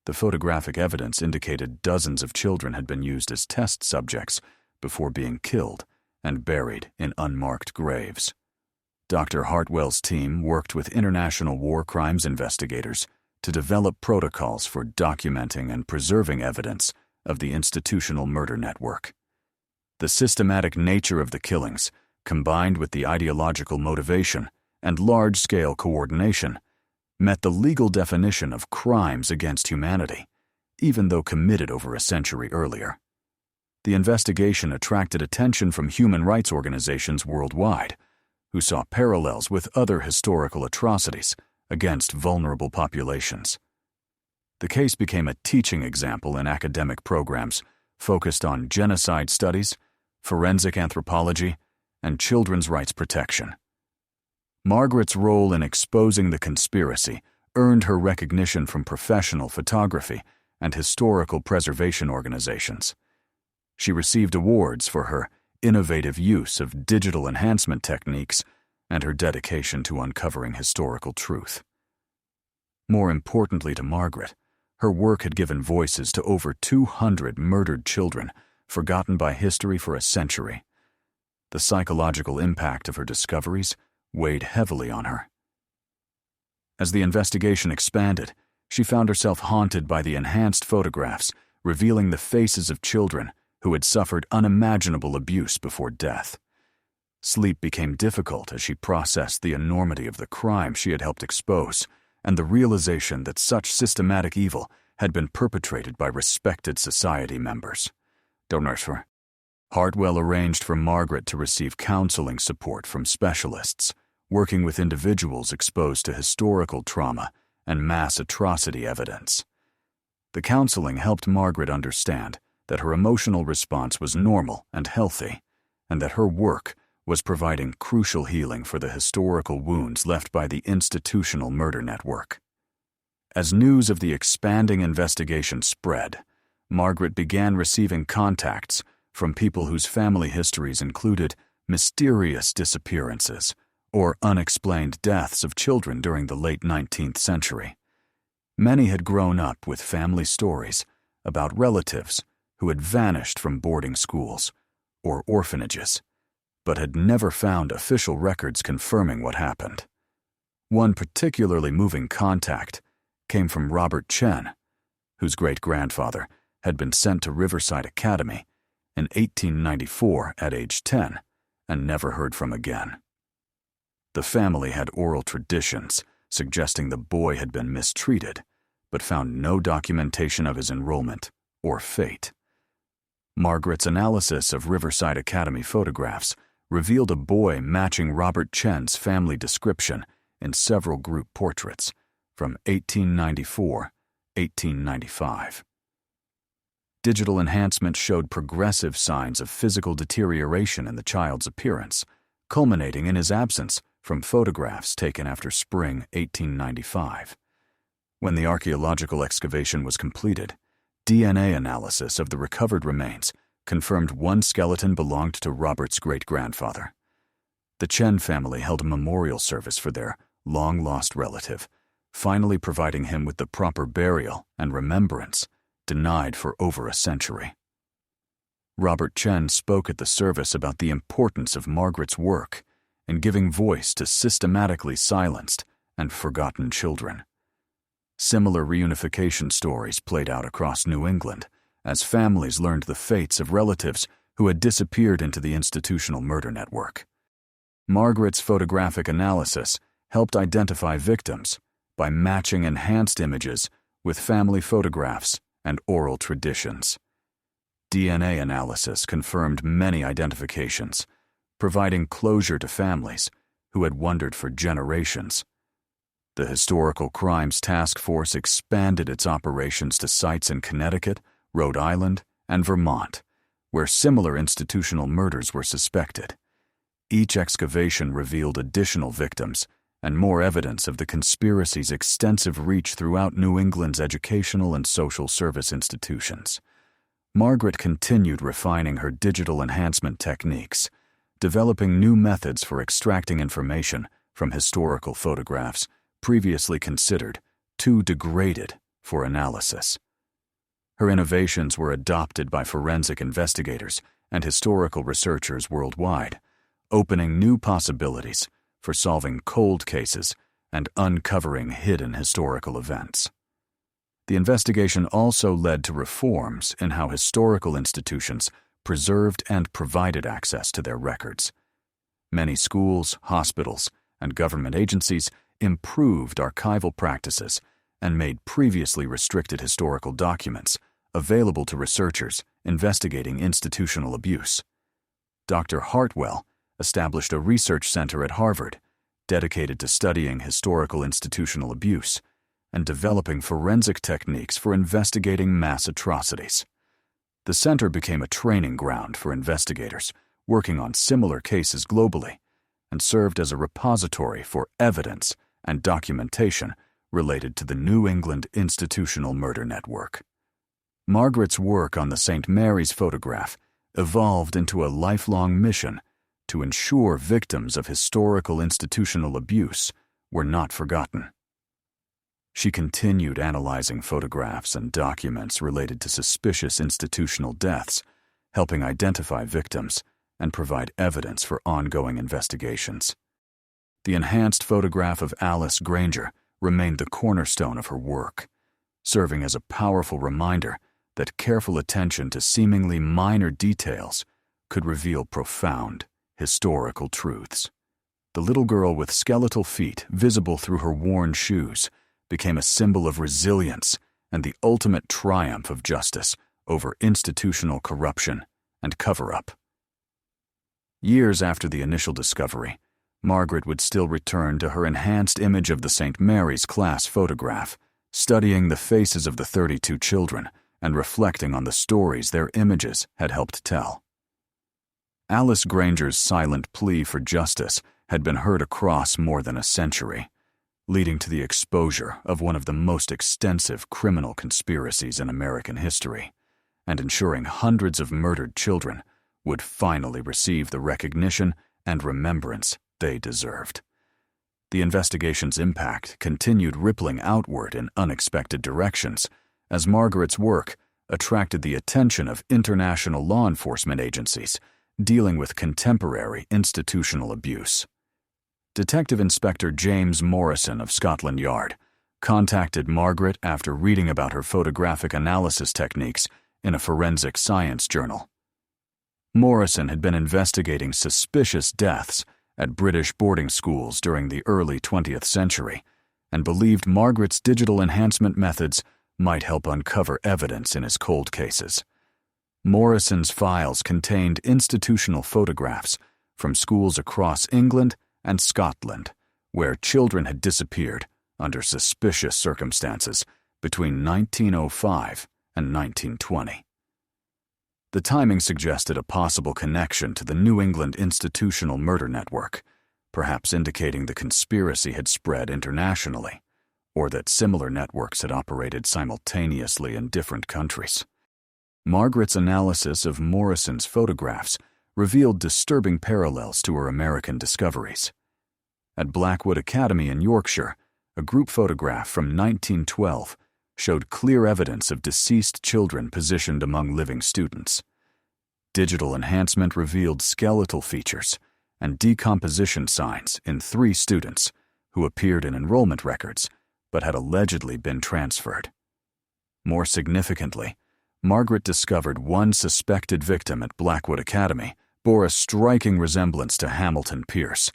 The photographic evidence indicated dozens of children had been used as test subjects before being killed and buried in unmarked graves. Dr. Hartwell's team worked with international war crimes investigators to develop protocols for documenting and preserving evidence of the institutional murder network. The systematic nature of the killings, combined with the ideological motivation and large-scale coordination, met the legal definition of crimes against humanity, even though committed over a century earlier. The investigation attracted attention from human rights organizations worldwide, who saw parallels with other historical atrocities against vulnerable populations. The case became a teaching example in academic programs focused on genocide studies, forensic anthropology, and children's rights protection. Margaret's role in exposing the conspiracy earned her recognition from professional photography and historical preservation organizations. She received awards for her innovative use of digital enhancement techniques and her dedication to uncovering historical truth. More importantly to Margaret, her work had given voices to over 200 murdered children forgotten by history for a century. The psychological impact of her discoveries weighed heavily on her. As the investigation expanded, she found herself haunted by the enhanced photographs revealing the faces of children who had suffered unimaginable abuse before death. Sleep became difficult as she processed the enormity of the crime she had helped expose and the realization that such systematic evil had been perpetrated by respected society members. Hartwell arranged for Margaret to receive counseling support from specialists, working with individuals exposed to historical trauma and mass atrocity evidence. The counseling helped Margaret understand that her emotional response was normal and healthy, and that her work was providing crucial healing for the historical wounds left by the institutional murder network. As news of the expanding investigation spread, Margaret began receiving contacts from people whose family histories included mysterious disappearances or unexplained deaths of children during the late 19th century. Many had grown up with family stories about relatives who had vanished from boarding schools or orphanages, but had never found official records confirming what happened. One particularly moving contact came from Robert Chen, whose great-grandfather had been sent to Riverside Academy in 1894 at age 10 and never heard from again. The family had oral traditions suggesting the boy had been mistreated, but found no documentation of his enrollment or fate. Margaret's analysis of Riverside Academy photographs revealed a boy matching Robert Chen's family description in several group portraits from 1894-1895. Digital enhancement showed progressive signs of physical deterioration in the child's appearance, culminating in his absence from photographs taken after spring 1895. When the archaeological excavation was completed, DNA analysis of the recovered remains confirmed one skeleton belonged to Robert's great-grandfather. The Chen family held a memorial service for their long-lost relative, finally providing him with the proper burial and remembrance denied for over a century. Robert Chen spoke at the service about the importance of Margaret's work in giving voice to systematically silenced and forgotten children. Similar reunification stories played out across New England as families learned the fates of relatives who had disappeared into the institutional murder network. Margaret's photographic analysis helped identify victims by matching enhanced images with family photographs and oral traditions. DNA analysis confirmed many identifications, providing closure to families who had wondered for generations. The Historical Crimes Task Force expanded its operations to sites in Connecticut, Rhode Island, and Vermont, where similar institutional murders were suspected. Each excavation revealed additional victims and more evidence of the conspiracy's extensive reach throughout New England's educational and social service institutions. Margaret continued refining her digital enhancement techniques, developing new methods for extracting information from historical photographs previously considered too degraded for analysis. Her innovations were adopted by forensic investigators and historical researchers worldwide, opening new possibilities for solving cold cases and uncovering hidden historical events. The investigation also led to reforms in how historical institutions preserved and provided access to their records. Many schools, hospitals, and government agencies improved archival practices and made previously restricted historical documents available to researchers investigating institutional abuse. Dr. Hartwell established a research center at Harvard dedicated to studying historical institutional abuse and developing forensic techniques for investigating mass atrocities. The center became a training ground for investigators working on similar cases globally and served as a repository for evidence and documentation related to the New England institutional murder network. Margaret's work on the St. Mary's photograph evolved into a lifelong mission to ensure victims of historical institutional abuse were not forgotten. She continued analyzing photographs and documents related to suspicious institutional deaths, helping identify victims and provide evidence for ongoing investigations. The enhanced photograph of Alice Granger remained the cornerstone of her work, serving as a powerful reminder that careful attention to seemingly minor details could reveal profound historical truths. The little girl with skeletal feet visible through her worn shoes became a symbol of resilience and the ultimate triumph of justice over institutional corruption and cover-up. Years after the initial discovery, Margaret would still return to her enhanced image of the St. Mary's class photograph, studying the faces of the 32 children and reflecting on the stories their images had helped tell. Alice Granger's silent plea for justice had been heard across more than a century, leading to the exposure of one of the most extensive criminal conspiracies in American history, and ensuring hundreds of murdered children would finally receive the recognition and remembrance they deserved. The investigation's impact continued rippling outward in unexpected directions as Margaret's work attracted the attention of international law enforcement agencies dealing with contemporary institutional abuse. Detective Inspector James Morrison of Scotland Yard contacted Margaret after reading about her photographic analysis techniques in a forensic science journal. Morrison had been investigating suspicious deaths at British boarding schools during the early 20th century and believed Margaret's digital enhancement methods might help uncover evidence in his cold cases. Morrison's files contained institutional photographs from schools across England and Scotland, where children had disappeared under suspicious circumstances between 1905 and 1920. The timing suggested a possible connection to the New England institutional murder network, perhaps indicating the conspiracy had spread internationally, or that similar networks had operated simultaneously in different countries. Margaret's analysis of Morrison's photographs revealed disturbing parallels to her American discoveries. At Blackwood Academy in Yorkshire, a group photograph from 1912 showed clear evidence of deceased children positioned among living students. Digital enhancement revealed skeletal features and decomposition signs in 3 students who appeared in enrollment records but had allegedly been transferred. More significantly, Margaret discovered one suspected victim at Blackwood Academy bore a striking resemblance to Hamilton Pierce,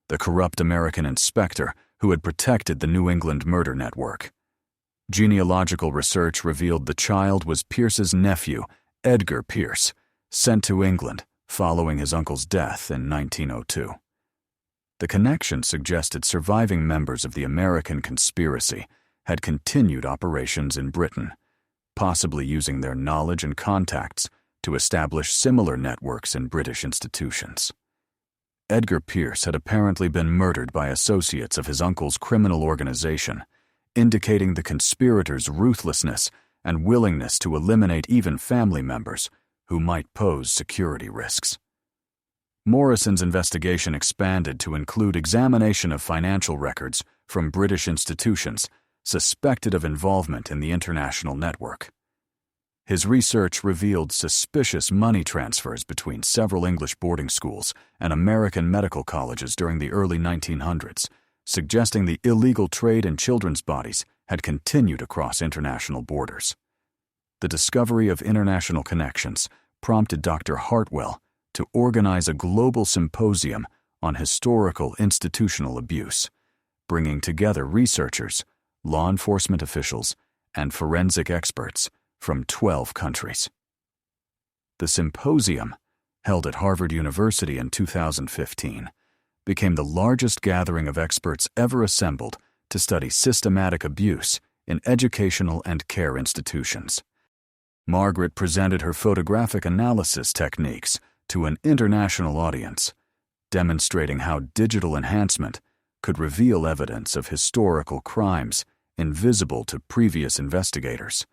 the corrupt American inspector who had protected the New England murder network. Genealogical research revealed the child was Pierce's nephew, Edgar Pierce, sent to England following his uncle's death in 1902. The connection suggested surviving members of the American conspiracy had continued operations in Britain, possibly using their knowledge and contacts to establish similar networks in British institutions. Edgar Pierce had apparently been murdered by associates of his uncle's criminal organization, indicating the conspirators' ruthlessness and willingness to eliminate even family members who might pose security risks. Morrison's investigation expanded to include examination of financial records from British institutions suspected of involvement in the international network. His research revealed suspicious money transfers between several English boarding schools and American medical colleges during the early 1900s, suggesting the illegal trade in children's bodies had continued across international borders. The discovery of international connections prompted Dr. Hartwell to organize a global symposium on historical institutional abuse, bringing together researchers, law enforcement officials, and forensic experts from 12 countries. The symposium, held at Harvard University in 2015, became the largest gathering of experts ever assembled to study systematic abuse in educational and care institutions. Margaret presented her photographic analysis techniques to an international audience, demonstrating how digital enhancement could reveal evidence of historical crimes invisible to previous investigators.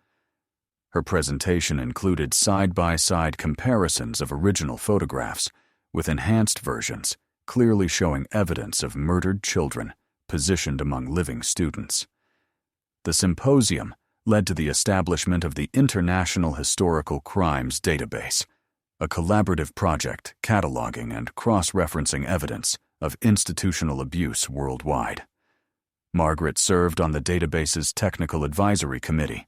Her presentation included side-by-side comparisons of original photographs with enhanced versions clearly showing evidence of murdered children positioned among living students. The symposium led to the establishment of the International Historical Crimes Database, a collaborative project cataloging and cross-referencing evidence of institutional abuse worldwide. Margaret served on the database's technical advisory committee,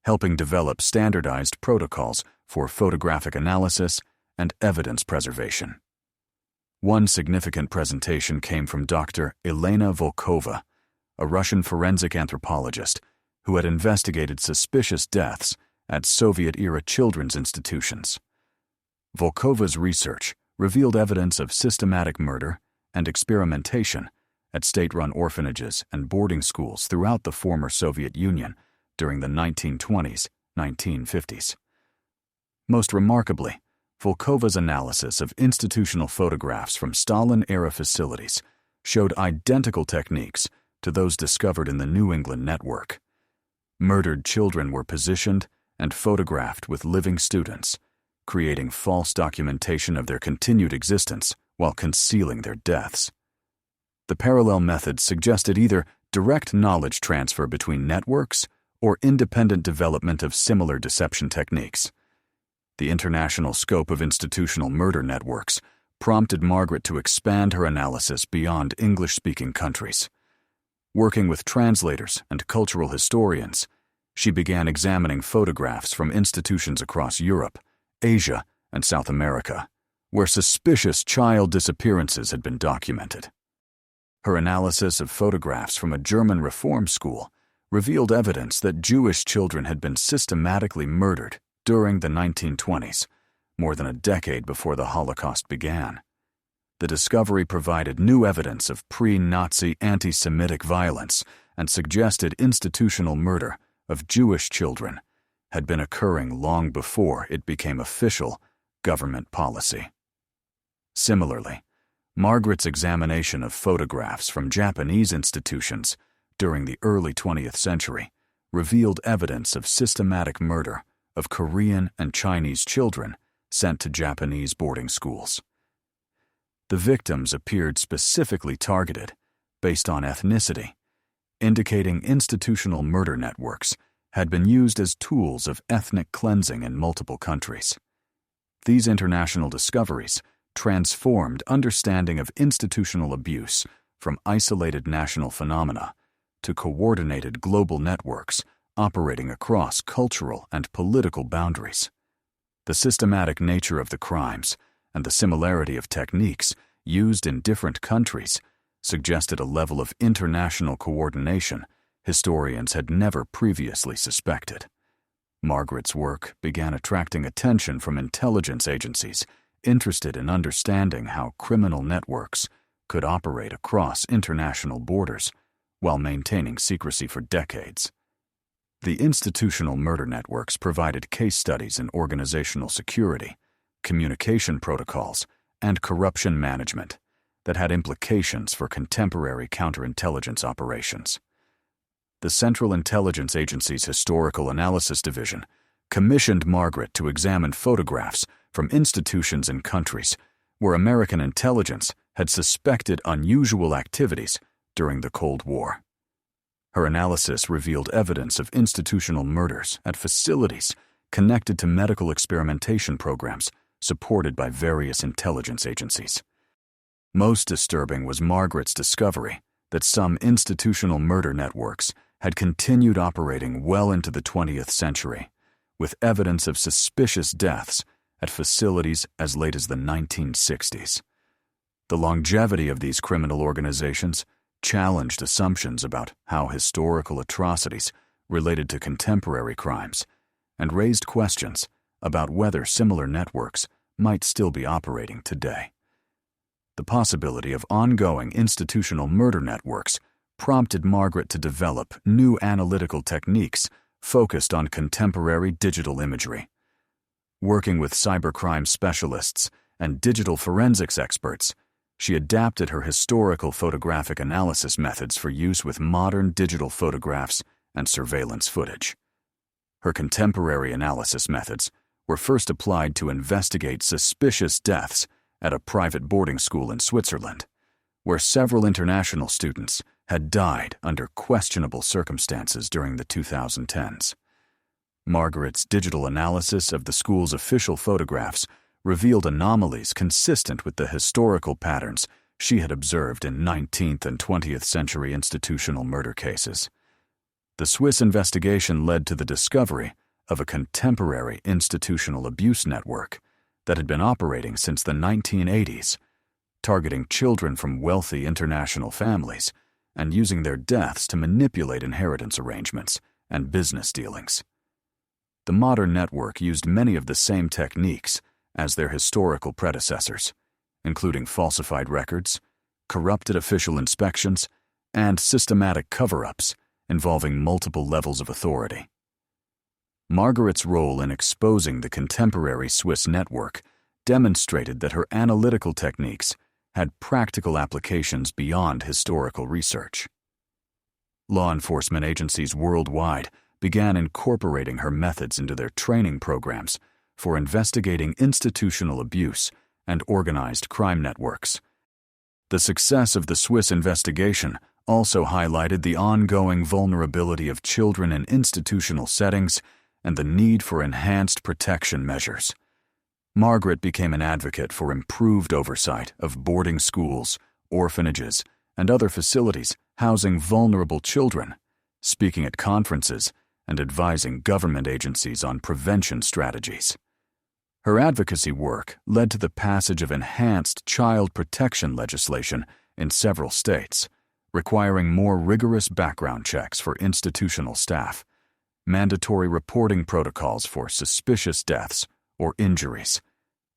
helping develop standardized protocols for photographic analysis and evidence preservation. One significant presentation came from Dr. Elena Volkova, a Russian forensic anthropologist who had investigated suspicious deaths at Soviet-era children's institutions. Volkova's research revealed evidence of systematic murder and experimentation at state-run orphanages and boarding schools throughout the former Soviet Union during the 1920s, 1950s. Most remarkably, Volkova's analysis of institutional photographs from Stalin-era facilities showed identical techniques to those discovered in the New England network. Murdered children were positioned and photographed with living students, creating false documentation of their continued existence while concealing their deaths. The parallel methods suggested either direct knowledge transfer between networks or independent development of similar deception techniques. The international scope of institutional murder networks prompted Margaret to expand her analysis beyond English-speaking countries. Working with translators and cultural historians, she began examining photographs from institutions across Europe, Asia, and South America, where suspicious child disappearances had been documented. Her analysis of photographs from a German reform school revealed evidence that Jewish children had been systematically murdered during the 1920s, more than a decade before the Holocaust began. The discovery provided new evidence of pre-Nazi anti-Semitic violence and suggested institutional murder of Jewish children had been occurring long before it became official government policy. Similarly, Margaret's examination of photographs from Japanese institutions during the early 20th century revealed evidence of systematic murder of Korean and Chinese children sent to Japanese boarding schools. The victims appeared specifically targeted based on ethnicity, indicating institutional murder networks had been used as tools of ethnic cleansing in multiple countries. These international discoveries transformed understanding of institutional abuse from isolated national phenomena to coordinated global networks operating across cultural and political boundaries. The systematic nature of the crimes and the similarity of techniques used in different countries suggested a level of international coordination historians had never previously suspected. Margaret's work began attracting attention from intelligence agencies interested in understanding how criminal networks could operate across international borders while maintaining secrecy for decades. The institutional murder networks provided case studies in organizational security, communication protocols, and corruption management that had implications for contemporary counterintelligence operations. The Central Intelligence Agency's Historical Analysis Division commissioned Margaret to examine photographs from institutions in countries where American intelligence had suspected unusual activities during the Cold War. Her analysis revealed evidence of institutional murders at facilities connected to medical experimentation programs supported by various intelligence agencies. Most disturbing was Margaret's discovery that some institutional murder networks had continued operating well into the 20th century, with evidence of suspicious deaths at facilities as late as the 1960s. The longevity of these criminal organizations challenged assumptions about how historical atrocities related to contemporary crimes and raised questions about whether similar networks might still be operating today. The possibility of ongoing institutional murder networks prompted Margaret to develop new analytical techniques focused on contemporary digital imagery. Working with cybercrime specialists and digital forensics experts, she adapted her historical photographic analysis methods for use with modern digital photographs and surveillance footage. Her contemporary analysis methods were first applied to investigate suspicious deaths at a private boarding school in Switzerland, where several international students had died under questionable circumstances during the 2010s. Margaret's digital analysis of the school's official photographs revealed anomalies consistent with the historical patterns she had observed in 19th and 20th century institutional murder cases. The Swiss investigation led to the discovery of a contemporary institutional abuse network that had been operating since the 1980s, targeting children from wealthy international families and using their deaths to manipulate inheritance arrangements and business dealings. The modern network used many of the same techniques as their historical predecessors, including falsified records, corrupted official inspections, and systematic cover-ups involving multiple levels of authority. Margaret's role in exposing the contemporary Swiss network demonstrated that her analytical techniques had practical applications beyond historical research. Law enforcement agencies worldwide began incorporating her methods into their training programs for investigating institutional abuse and organized crime networks. The success of the Swiss investigation also highlighted the ongoing vulnerability of children in institutional settings and the need for enhanced protection measures. Margaret became an advocate for improved oversight of boarding schools, orphanages, and other facilities housing vulnerable children, speaking at conferences and advising government agencies on prevention strategies. Her advocacy work led to the passage of enhanced child protection legislation in several states, requiring more rigorous background checks for institutional staff, mandatory reporting protocols for suspicious deaths or injuries,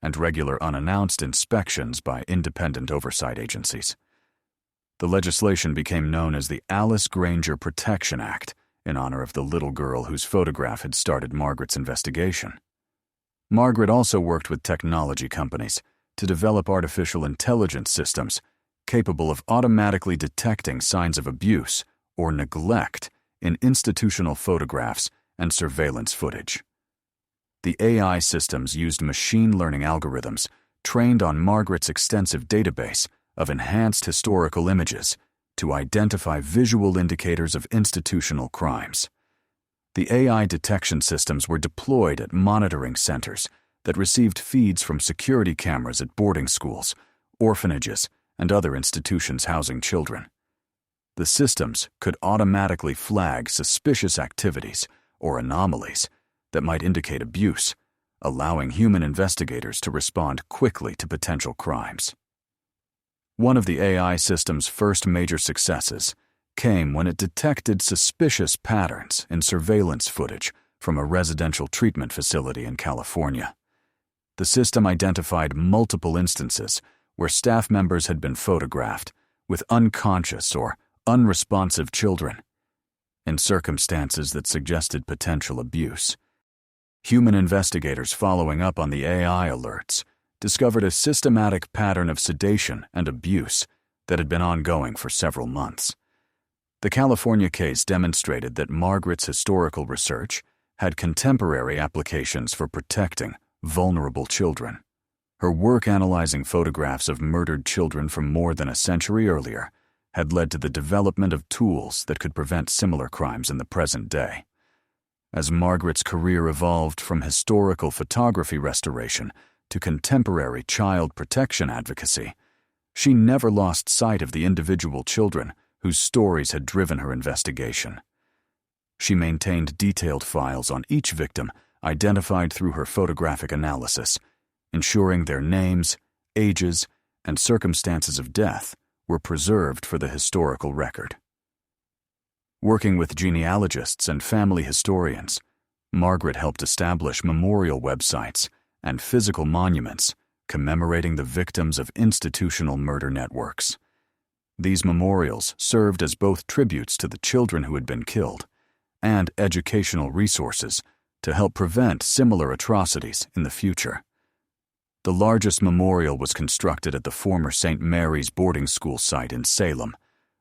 and regular unannounced inspections by independent oversight agencies. The legislation became known as the Alice Granger Protection Act in honor of the little girl whose photograph had started Margaret's investigation. Margaret also worked with technology companies to develop artificial intelligence systems capable of automatically detecting signs of abuse or neglect in institutional photographs and surveillance footage. The AI systems used machine learning algorithms trained on Margaret's extensive database of enhanced historical images to identify visual indicators of institutional crimes. The AI detection systems were deployed at monitoring centers that received feeds from security cameras at boarding schools, orphanages, and other institutions housing children. The systems could automatically flag suspicious activities or anomalies that might indicate abuse, allowing human investigators to respond quickly to potential crimes. One of the AI system's first major successes came when it detected suspicious patterns in surveillance footage from a residential treatment facility in California. The system identified multiple instances where staff members had been photographed with unconscious or unresponsive children in circumstances that suggested potential abuse. Human investigators following up on the AI alerts discovered a systematic pattern of sedation and abuse that had been ongoing for several months. The California case demonstrated that Margaret's historical research had contemporary applications for protecting vulnerable children. Her work analyzing photographs of murdered children from more than a century earlier had led to the development of tools that could prevent similar crimes in the present day. As Margaret's career evolved from historical photography restoration to contemporary child protection advocacy, she never lost sight of the individual children whose stories had driven her investigation. She maintained detailed files on each victim identified through her photographic analysis, ensuring their names, ages, and circumstances of death were preserved for the historical record. Working with genealogists and family historians, Margaret helped establish memorial websites and physical monuments commemorating the victims of institutional murder networks. These memorials served as both tributes to the children who had been killed and educational resources to help prevent similar atrocities in the future. The largest memorial was constructed at the former St. Mary's boarding school site in Salem,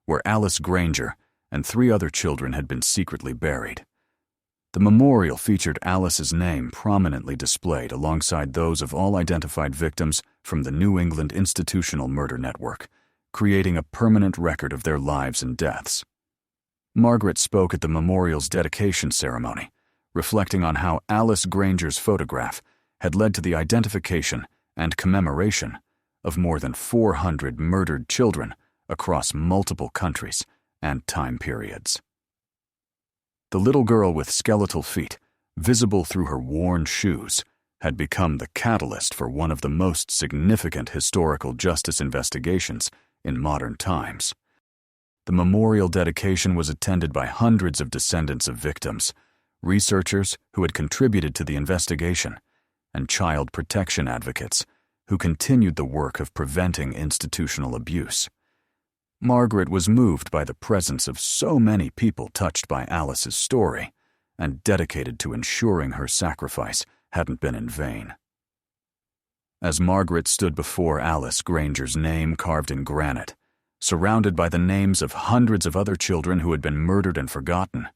where Alice Granger and 3 other children had been secretly buried. The memorial featured Alice's name prominently displayed alongside those of all identified victims from the New England institutional murder network, creating a permanent record of their lives and deaths. Margaret spoke at the memorial's dedication ceremony, reflecting on how Alice Granger's photograph had led to the identification and commemoration of more than 400 murdered children across multiple countries and time periods. The little girl with skeletal feet, visible through her worn shoes, had become the catalyst for one of the most significant historical justice investigations in modern times. The memorial dedication was attended by hundreds of descendants of victims, researchers who had contributed to the investigation, and child protection advocates who continued the work of preventing institutional abuse. Margaret was moved by the presence of so many people touched by Alice's story and dedicated to ensuring her sacrifice hadn't been in vain. As Margaret stood before Alice Granger's name carved in granite, surrounded by the names of hundreds of other children who had been murdered and forgotten,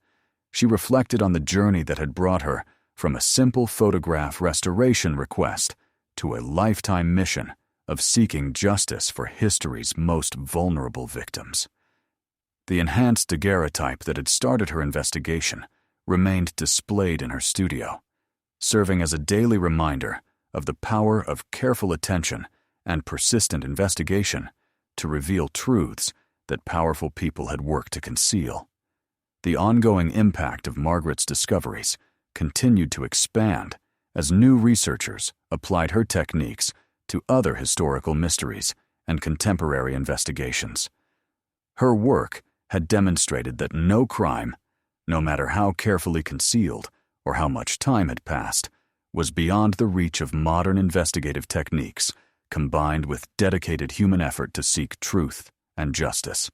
she reflected on the journey that had brought her from a simple photograph restoration request to a lifetime mission of seeking justice for history's most vulnerable victims. The enhanced daguerreotype that had started her investigation remained displayed in her studio, serving as a daily reminder of the power of careful attention and persistent investigation to reveal truths that powerful people had worked to conceal. The ongoing impact of Margaret's discoveries continued to expand as new researchers applied her techniques to other historical mysteries and contemporary investigations. Her work had demonstrated that no crime, no matter how carefully concealed or how much time had passed, was beyond the reach of modern investigative techniques combined with dedicated human effort to seek truth and justice.